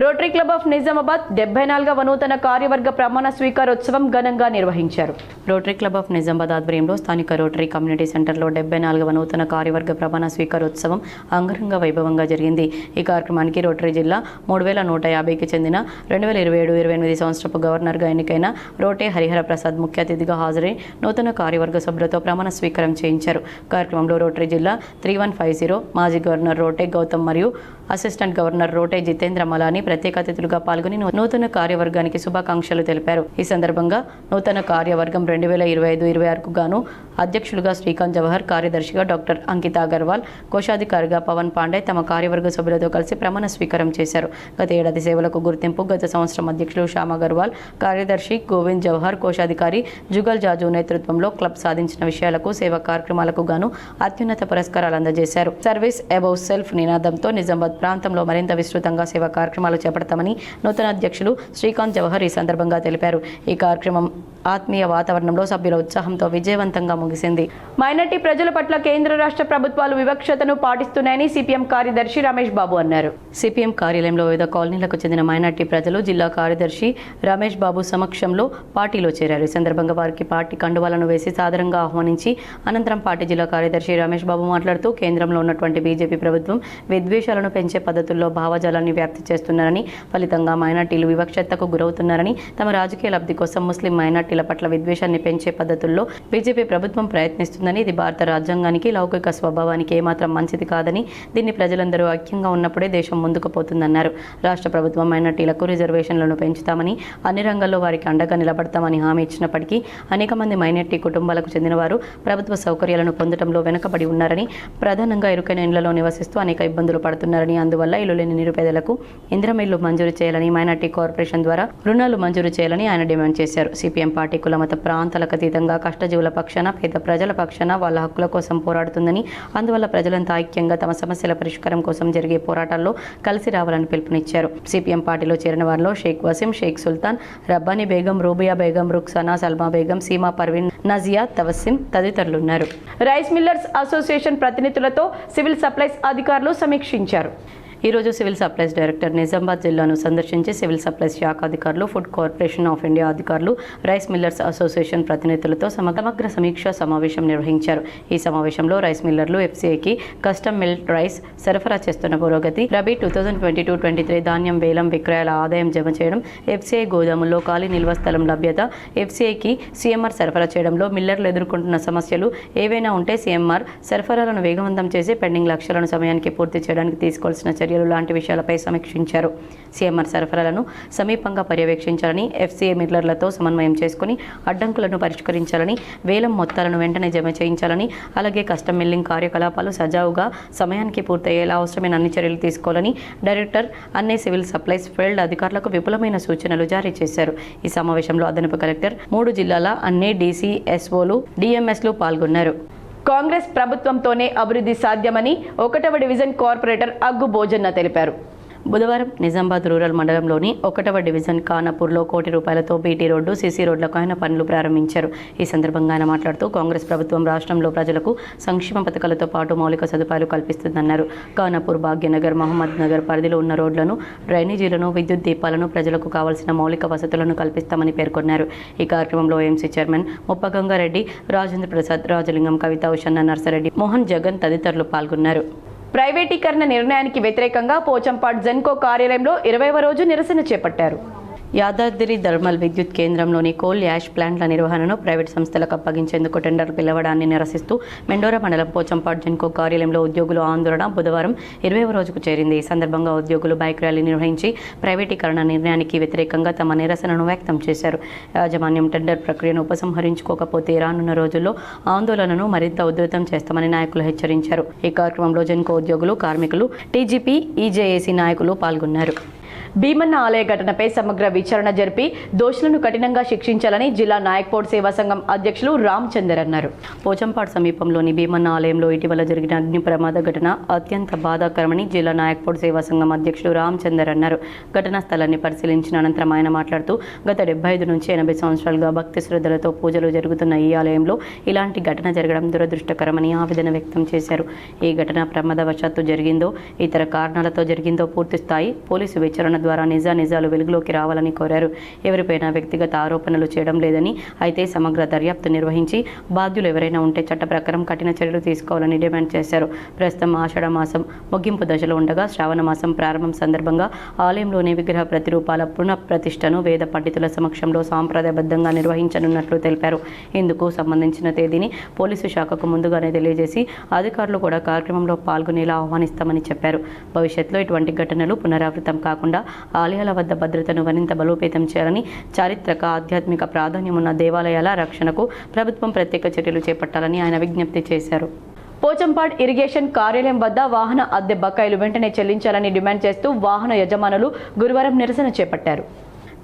రోటరీ క్లబ్ ఆఫ్ నిజామాబాద్ 74వ నూతన కార్యవర్గ ప్రమాణ స్వీకారోత్సవం ఘనంగా నిర్వహించారు. రోటరీ క్లబ్ ఆఫ్ నిజామాబాద్ ఆధ్వర్యంలో స్థానిక రోటరీ కమ్యూనిటీ సెంటర్లో 74వ నూతన కార్యవర్గ ప్రమాణ స్వీకారోత్సవం అంగరంగ వైభవంగా జరిగింది. ఈ కార్యక్రమానికి రోటరీ జిల్లా 3150కి చెందిన 2027-28 సంవత్సరపు గవర్నర్గా ఎన్నికైన రోటే హరిహర ప్రసాద్ ముఖ్య అతిథిగా హాజరై నూతన కార్యవర్గ సభ్యులతో ప్రమాణ స్వీకారం చేయించారు. కార్యక్రమంలో రోటరీ జిల్లా 3150 మాజీ గవర్నర్ రోటే గౌతమ్ మరియు అసిస్టెంట్ గవర్నర్ రోటే జితేంద్ర మలాని ప్రత్యేక అతిథులుగా పాల్గొని నూతన కార్యవర్గానికి శుభాకాంక్షలు తెలిపారు. ఈ సందర్భంగా నూతన కార్యవర్గం 2025-26కు గాను అధ్యక్షులుగా శ్రీకాంత్ జవహర్, కార్యదర్శిగా డాక్టర్ అంకిత అగర్వాల్, కోశాధికారిగా పవన్ పాండే తమ కార్యవర్గ సభ్యులతో కలిసి ప్రమాణ స్వీకారం చేశారు. గత ఏడాది సేవలకు గుర్తింపు గత సంవత్సరం అధ్యక్షులు శ్యామ్ అగర్వాల్, కార్యదర్శి గోవింద్ జవహర్, కోశాధికారి జుగల్ జాజు నేతృత్వంలో క్లబ్ సాధించిన విషయాలకు, సేవా కార్యక్రమాలకు గాను అత్యున్నత పురస్కారాలు అందజేశారు. సర్వీస్ అబౌవ్ సెల్ఫ్ నినాదంతో నిజామాబాద్ ప్రాంతంలో మరింత విస్తృతంగా సేవా కార్యక్రమాలు చేపడతామని నూతన అధ్యక్షులు శ్రీకాంత్ జవహర్ ఈ సందర్భంగా తెలిపారు. ఈ కార్యక్రమం ఆత్మీయ వాతావరణంలో సభ్యుల ఉత్సాహంతో విజయవంతంగా ముగిసింది. మైనార్టీ ప్రజల పట్ల కేంద్ర రాష్ట్ర ప్రభుత్వాలు వివక్షతను పాటిస్తున్నాయని సిపిఎం కార్యదర్శి రమేష్ బాబు అన్నారు. సిపిఎం కార్యాలయంలో వివిధ కాలనీలకు చెందిన మైనార్టీ ప్రజలు జిల్లా కార్యదర్శి రమేష్ బాబు సమక్షంలో పార్టీలో చేరారు. ఈ సందర్భంగా వారికి పార్టీ కండువాలను వేసి సాదరంగా ఆహ్వానించి అనంతరం పార్టీ జిల్లా కార్యదర్శి రమేష్ బాబు మాట్లాడుతూ కేంద్రంలో ఉన్నటువంటి బీజేపీ ప్రభుత్వం విద్వేషాలను పెంచే పద్ధతుల్లో భావజాలాన్ని వ్యాప్తి చేస్తున్నారని, ఫలితంగా మైనార్టీలు వివక్షతకు గురవుతున్నారని, తమ రాజకీయ లబ్ధి కోసం ముస్లిం మైనార్టీల పట్ల విద్వేషాన్ని పెంచే పద్ధతుల్లో బీజేపీ ప్రభుత్వం ప్రయత్నిస్తుందని, ఇది భారత రాజ్యాంగానికి లౌకిక స్వభావానికి ఏమాత్రం మంచిది కాదని, దీన్ని ప్రజలందరూ ఐక్యంగా ఉన్నప్పుడే దేశం ముందుకు పోతుందన్నారు. రాష్ట్ర ప్రభుత్వం మైనార్టీలకు రిజర్వేషన్లను పెంచుతామని, అన్ని రంగాల్లో వారికి అండగా నిలబడతామని హామీ ఇచ్చినప్పటికీ అనేక మంది మైనార్టీ కుటుంబాలకు చెందిన వారు ప్రభుత్వ సౌకర్యాలను పొందడంలో వెనుకబడి ఉన్నారని, ప్రధానంగా ఇరుకైన ఇళ్లలో నివసిస్తూ అనేక ఇబ్బందులు పడుతున్నారని, అందువల్ల ఇల్లు లేని నిరుపేదలకు ఇందిరమ్మ ఇల్లు మంజూరు చేయాలని, మైనార్టీ కార్పొరేషన్ ద్వారా రుణాలు మంజూరు చేయాలని ఆయన డిమాండ్ చేశారు. సిపిఎం పార్టీ కుల మత ప్రాంతాలకు అతీతంగా కష్టజీవుల పక్షాన, పేద ప్రజల పక్షాన వాళ్ళ హక్కుల కోసం పోరాడుతుందని, అందువల్ల ప్రజలంతా ఐక్యంగా తమ సమస్యల పరిష్కారం కోసం జరిగే పోరాటాల్లో కలిసి రావాలని పిలుపునిచ్చారు. సిపిఎం పార్టీలో చేరిన వారిలో షేక్ వసీం, షేక్ సుల్తాన్, రబ్బానీ బేగం, రూబియా బేగం, రుక్సానా, సల్మా బేగం, సీమా పర్వీన్, నజియా, తవస్సిం తదితరులున్నారు. రైస్ మిల్లర్స్ అసోసియేషన్ ప్రతినిధులతో సివిల్ సప్లైస్ అధికారులు సమీక్షించారు. ఈరోజు సివిల్ సప్లైస్ డైరెక్టర్ నిజామాబాద్ జిల్లాను సందర్శించి సివిల్ సప్లైస్ శాఖ అధికారులు, ఫుడ్ కార్పొరేషన్ ఆఫ్ ఇండియా అధికారులు, రైస్ మిల్లర్స్ అసోసియేషన్ ప్రతినిధులతో సమగ్ర సమీక్షా సమావేశం నిర్వహించారు. ఈ సమావేశంలో రైస్ మిల్లర్లు ఎఫ్సీఐకి కస్టమ్ మిల్డ్ రైస్ సరఫరా చేస్తున్న పురోగతి, రబీ 2022-23 ధాన్యం వేలం విక్రయాల ఆదాయం జమ చేయడం, ఎఫ్సీఐ గోదాముల్లో ఖాళీ నిల్వ స్థలం లభ్యత, ఎఫ్సీఐకి సీఎంఆర్ సరఫరా చేయడంలో మిల్లర్లు ఎదుర్కొంటున్న సమస్యలు ఏవైనా ఉంటే సీఎంఆర్ సరఫరాలను వేగవంతం చేసి పెండింగ్ లక్ష్యాలను సమయానికి పూర్తి చేయడానికి తీసుకోవాల్సిన చర్యలు లాంటి విషయాలపై సమీక్షించారు. సీఎంఆర్ సరఫరాలను సమీపంగా పర్యవేక్షించాలని, ఎఫ్సీఐ మిల్లర్లతో సమన్వయం చేసుకుని అడ్డంకులను పరిష్కరించాలని, వేలం మొత్తాలను వెంటనే జమ చేయించాలని, అలాగే కస్టమ్ మిల్లింగ్ కార్యకలాపాలు సజావుగా సమయానికి పూర్తయ్యేలా అవసరమైన అన్ని చర్యలు తీసుకోవాలని డైరెక్టర్ అన్ని సివిల్ సప్లైస్ ఫీల్డ్ అధికారులకు విపులమైన సూచనలు జారీ చేశారు. ఈ సమావేశంలో అదనపు కలెక్టర్, 3 జిల్లాల అన్ని డీసీఎస్ఓలు, డిఎంఎస్లు పాల్గొన్నారు. కాంగ్రెస్ ప్రభుత్వంతోనే అభివృద్ధి సాధ్యమని 1వ డివిజన్ కార్పొరేటర్ అగ్గు భోజన్న తెలిపారు. బుధవారం నిజామాబాద్ రూరల్ మండలంలోని 1వ డివిజన్ ఖానాపూర్లో ₹1 కోటి బీటీ రోడ్డు, సీసీ రోడ్లకు ఆయన పనులు ప్రారంభించారు. ఈ సందర్భంగా ఆయన మాట్లాడుతూ కాంగ్రెస్ ప్రభుత్వం రాష్ట్రంలో ప్రజలకు సంక్షేమ పథకాలతో పాటు మౌలిక సదుపాయాలు కల్పిస్తుందన్నారు. ఖానాపూర్, భాగ్యనగర్, మహమ్మద్ నగర్ పరిధిలో ఉన్న రోడ్లను, డ్రైనేజీలను, విద్యుత్ దీపాలను, ప్రజలకు కావాల్సిన మౌలిక వసతులను కల్పిస్తామని పేర్కొన్నారు. ఈ కార్యక్రమంలో ఏఎంసీ చైర్మన్ ముప్పగంగారెడ్డి, రాజేంద్ర ప్రసాద్, రాజలింగం, కవిత, ఉషన్న, నర్సరెడ్డి, మోహన్, జగన్ తదితరులు పాల్గొన్నారు. ప్రైవేటీకరణ నిర్ణయానికి వ్యతిరేకంగా పోచంపాడ్ జెన్కో కార్యాలయంలో 20వ రోజు నిరసన చేపట్టారు. యాదాద్రి థర్మల్ విద్యుత్ కేంద్రంలోని కోల్ యాష్ ప్లాంట్ల నిర్వహణను ప్రైవేట్ సంస్థలకు అప్పగించేందుకు టెండర్ పిలవడాన్ని నిరసిస్తూ మెండోరా మండలం పోచంపాడ్ జెన్కో కార్యాలయంలో ఉద్యోగుల ఆందోళన బుధవారం 20వ రోజుకు చేరింది. ఈ సందర్భంగా ఉద్యోగులు బైక్ ర్యాలీ నిర్వహించి ప్రైవేటీకరణ నిర్ణయానికి వ్యతిరేకంగా తమ నిరసనను వ్యక్తం చేశారు. యాజమాన్యం టెండర్ ప్రక్రియను ఉపసంహరించుకోకపోతే రానున్న రోజుల్లో ఆందోళనను మరింత ఉధృతం చేస్తామని నాయకులు హెచ్చరించారు. ఈ కార్యక్రమంలో జెన్కో ఉద్యోగులు, కార్మికులు, టీజీపీ, ఈజేఏసీ నాయకులు పాల్గొన్నారు. భీమన్న ఆలయ ఘటనపై సమగ్ర విచారణ జరిపి దోషులను కఠినంగా శిక్షించాలని జిల్లా నాయక్పోడ్ సేవా సంఘం అధ్యక్షులు రామచందర్ అన్నారు. పోచంపాడ్ సమీపంలోని భీమన్న ఆలయంలో ఇటీవల జరిగిన అగ్ని ప్రమాద ఘటన అత్యంత బాధాకరమని జిల్లా నాయక్పోడ్ సేవా సంఘం అధ్యక్షులు రామచందర్ అన్నారు. ఘటనా స్థలాన్ని పరిశీలించిన అనంతరం ఆయన మాట్లాడుతూ గత 75 నుంచి 80 సంవత్సరాలుగా భక్తి శ్రద్ధలతో పూజలు జరుగుతున్న ఈ ఆలయంలో ఇలాంటి ఘటన జరగడం దురదృష్టకరమని ఆవేదన వ్యక్తం చేశారు. ఈ ఘటన ప్రమాదవశాత్తు జరిగిందో, ఇతర కారణాలతో జరిగిందో పూర్తి స్థాయి పోలీసు విచారణ ద్వారా నిజాలు వెలుగులోకి రావాలని కోరారు. ఎవరిపైనా వ్యక్తిగత ఆరోపణలు చేయడం లేదని, అయితే సమగ్ర దర్యాప్తు నిర్వహించి బాధ్యులు ఎవరైనా ఉంటే చట్ట ప్రకారం కఠిన చర్యలు తీసుకోవాలని డిమాండ్ చేశారు. ప్రస్తుతం ఆషాఢ మాసం ముగింపు దశలో ఉండగా శ్రావణ మాసం ప్రారంభం సందర్భంగా ఆలయంలోని విగ్రహ ప్రతిరూపాల పునఃప్రతిష్టను వేద పండితుల సమక్షంలో సాంప్రదాయబద్ధంగా నిర్వహించనున్నట్లు తెలిపారు. ఇందుకు సంబంధించిన తేదీని పోలీసు శాఖకు ముందుగానే తెలియజేసి అధికారులు కూడా కార్యక్రమంలో పాల్గొనేలా ఆహ్వానిస్తామని చెప్పారు. భవిష్యత్తులో ఇటువంటి ఘటనలు పునరావృతం కాకుండా ఆలయాల వద్ద భద్రతను మరింత బలోపేతం చేయాలని, చారిత్రక ఆధ్యాత్మిక ప్రాధాన్యం ఉన్న దేవాలయాల రక్షణకు ప్రభుత్వం ప్రత్యేక చర్యలు చేపట్టాలని ఆయన విజ్ఞప్తి చేశారు. పోచంపాడ్ ఇరిగేషన్ కార్యాలయం వద్ద వాహన అద్దె బకాయిలు వెంటనే చెల్లించాలని డిమాండ్ చేస్తూ వాహన యజమానులు గురువారం నిరసన చేపట్టారు.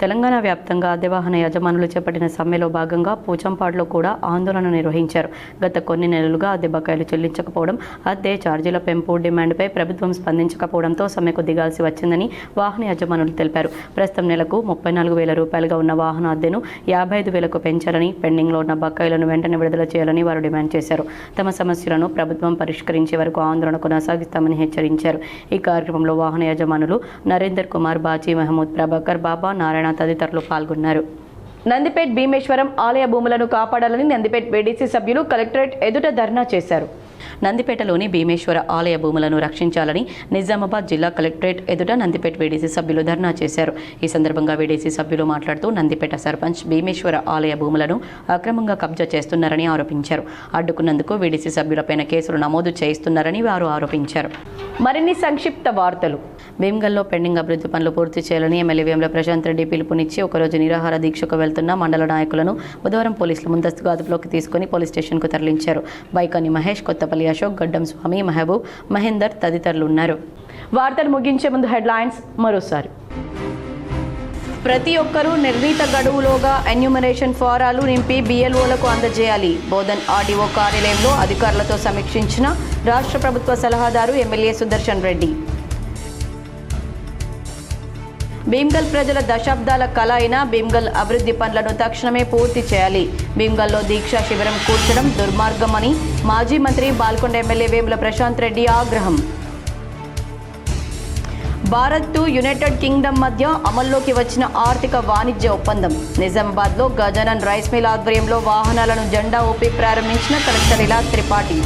తెలంగాణ వ్యాప్తంగా అద్దె వాహన యజమానులు చేపట్టిన సమ్మెలో భాగంగా పోచంపాడ్లో కూడా ఆందోళన నిర్వహించారు. గత కొన్ని నెలలుగా అద్దె బకాయిలు చెల్లించకపోవడం, అద్దె ఛార్జీల పెంపు డిమాండ్పై ప్రభుత్వం స్పందించకపోవడంతో సమ్మెకు దిగాల్సి వచ్చిందని వాహన యజమానులు తెలిపారు. ప్రస్తుతం నెలకు 34,000 రూపాయలుగా ఉన్న వాహన అద్దెను 55,000కు పెంచాలని, పెండింగ్లో ఉన్న బకాయిలను వెంటనే విడుదల చేయాలని వారు డిమాండ్ చేశారు. తమ సమస్యలను ప్రభుత్వం పరిష్కరించే వరకు ఆందోళన కొనసాగిస్తామని హెచ్చరించారు. ఈ కార్యక్రమంలో వాహన యజమానులు నరేందర్ కుమార్, బాజీ మహమూద్, ప్రభాకర్, బాబా, నారాయణ తదితరులు పాల్గొన్నారు. నందిపేట్ భీమేశ్వరం ఆలయ భూములను కాపాడాలని నందిపేట్ వీడీసీ సభ్యులు కలెక్టరేట్ ఎదుట ధర్నా చేశారు. నందిపేటలోని భీమేశ్వర ఆలయ భూములను రక్షించాలని నిజామాబాద్ జిల్లా కలెక్టరేట్ ఎదుట నందిపేట వీడీసీ సభ్యులు ధర్నా చేశారు. ఈ సందర్భంగా వీడీసీ సభ్యులు మాట్లాడుతూ నందిపేట సర్పంచ్ భీమేశ్వర ఆలయ భూములను అక్రమంగా కబ్జా చేస్తున్నారని ఆరోపించారు. అడ్డుకున్నందుకు వీడీసీ సభ్యులపైన కేసులు నమోదు చేయిస్తున్నారని వారు ఆరోపించారు. మరిన్ని సంక్షిప్త వార్తలు. భీమ్గల్లో పెండింగ్ అభివృద్ధి పనులు పూర్తి చేయాలని ఎమ్మెల్యే వేముల ప్రశాంత్ రెడ్డి పిలుపునిచ్చి ఒకరోజు నిరాహార దీక్షకు వెళ్తున్న మండల నాయకులను బుధవారం పోలీసులు ముందస్తుగా అదుపులోకి తీసుకుని పోలీస్ స్టేషన్కు తరలించారు. బైకాని మహేష్, కొత్తపల్లి అశోక్, గడ్డం స్వామి, మహబూబ్, మహేందర్ తదితరులు ఉన్నారు. వార్తలు ముగించే ముందు హెడ్లైన్స్ మరోసారి. ప్రతి ఒక్కరూ నిర్ణీత గడువులోగా ఎన్యూమరేషన్ ఫారాలు నింపి BLOలకు అందజేయాలి. బోధన్ ఆర్డీఓ కార్యాలయంలో అధికారులతో సమీక్షించిన రాష్ట్ర ప్రభుత్వ సలహాదారు ఎమ్మెల్యే సుదర్శన్ రెడ్డి. భీమ్గల్ ప్రజల దశాబ్దాల కళ అయిన భీమ్గల్ అభివృద్ధి పనులను తక్షణమే పూర్తి చేయాలి. భీమ్గల్లో దీక్షా శిబిరం కూర్చడం దుర్మార్గమని మాజీ మంత్రి బాల్కొండ ఎమ్మెల్యే వేముల ప్రశాంత్ రెడ్డి ఆగ్రహం. భారత్ టు యునైటెడ్ కింగ్డమ్ మధ్య అమల్లోకి వచ్చిన ఆర్థిక వాణిజ్య ఒప్పందం. నిజామాబాద్లో గజానన్ రైస్ మిల్ ఆధ్వర్యంలో వాహనాలను జెండా ఊపి ప్రారంభించిన కలెక్టర్ ఇలా త్రిపాఠి.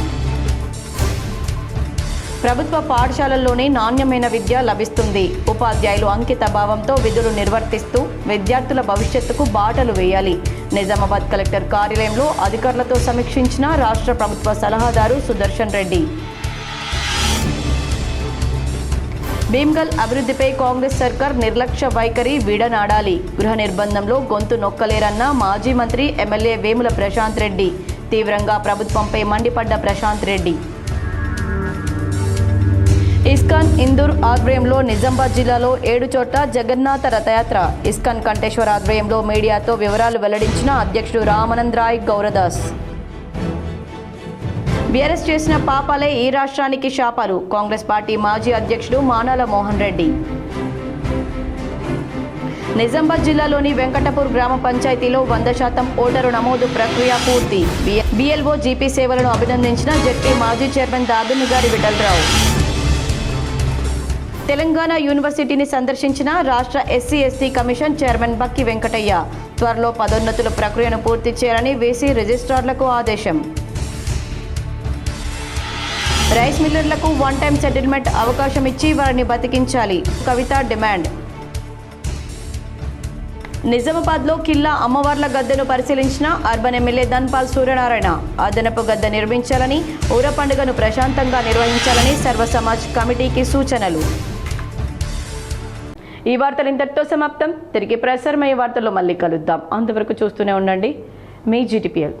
ప్రభుత్వ పాఠశాలల్లోనే నాణ్యమైన విద్య లభిస్తుంది. ఉపాధ్యాయులు అంకిత భావంతో విధులు నిర్వర్తిస్తూ విద్యార్థుల భవిష్యత్తుకు బాటలు వేయాలి. నిజామాబాద్ కలెక్టర్ కార్యాలయంలో అధికారులతో సమీక్షించిన రాష్ట్ర ప్రభుత్వ సలహాదారు సుదర్శన్ రెడ్డి. భీమ్గల్ అభివృద్ధిపై కాంగ్రెస్ సర్కార్ నిర్లక్ష్య వైఖరి విడనాడాలి. గృహ నిర్బంధంలో గొంతు నొక్కలేరన్న మాజీ మంత్రి ఎమ్మెల్యే వేముల ప్రశాంత్ రెడ్డి. తీవ్రంగా ప్రభుత్వంపై మండిపడ్డ ప్రశాంత్ రెడ్డి. ఇస్కాన్ ఇందూర్ ఆధ్వర్యంలో నిజామాబాద్ జిల్లాలో 7 చోట్ల జగన్నాథ రథయాత్ర. ఇస్కాన్ కంటేశ్వర్ ఆధ్వర్యంలో మీడియాతో వివరాలు వెల్లడించిన అధ్యక్షుడు రామానంద్ రాయ్ గౌరదాస్. బీఆర్ఎస్ చేసిన పాపాలే ఈ రాష్ట్రానికి శాపాలు. కాంగ్రెస్ పార్టీ మాజీ అధ్యక్షుడు మానాల మోహన్ రెడ్డి. నిజామాబాద్ జిల్లాలోని వెంకటపూర్ గ్రామ పంచాయతీలో 100% ఓటరు నమోదు ప్రక్రియ పూర్తి. BLO GP సేవలను అభినందించిన జెడ్పీ మాజీ చైర్మన్ దాబినిగారి విఠలరావు. తెలంగాణ యూనివర్సిటీని సందర్శించిన రాష్ట్ర SC/ST కమిషన్ చైర్మన్ బక్కి వెంకటయ్య. త్వరలో పదోన్నతుల ప్రక్రియను పూర్తి చేయాలని VC రిజిస్ట్రార్లకు ఆదేశం. రైస్ మిల్లర్లకు 1 టైం సెటిల్మెంట్ అవకాశం ఇచ్చి వారిని బతికించాలి. కవిత డిమాండ్. నిజామాబాద్లో కిల్లా అమ్మవార్ల గద్దెను పరిశీలించిన అర్బన్ ఎమ్మెల్యే ధన్పాల్ సూర్యనారాయణ. అదనపు గద్దె నిర్మించాలని, ఊర పండుగను ప్రశాంతంగా నిర్వహించాలని సర్వ సమాజ్ కమిటీకి సూచనలు. ఈ వార్తలు ఇంతటితో సమాప్తం. తిరిగి ప్రసారమయ్యే వార్తల్లో మళ్ళీ కలుద్దాం. అంతవరకు చూస్తూనే ఉండండి మీ GTPL.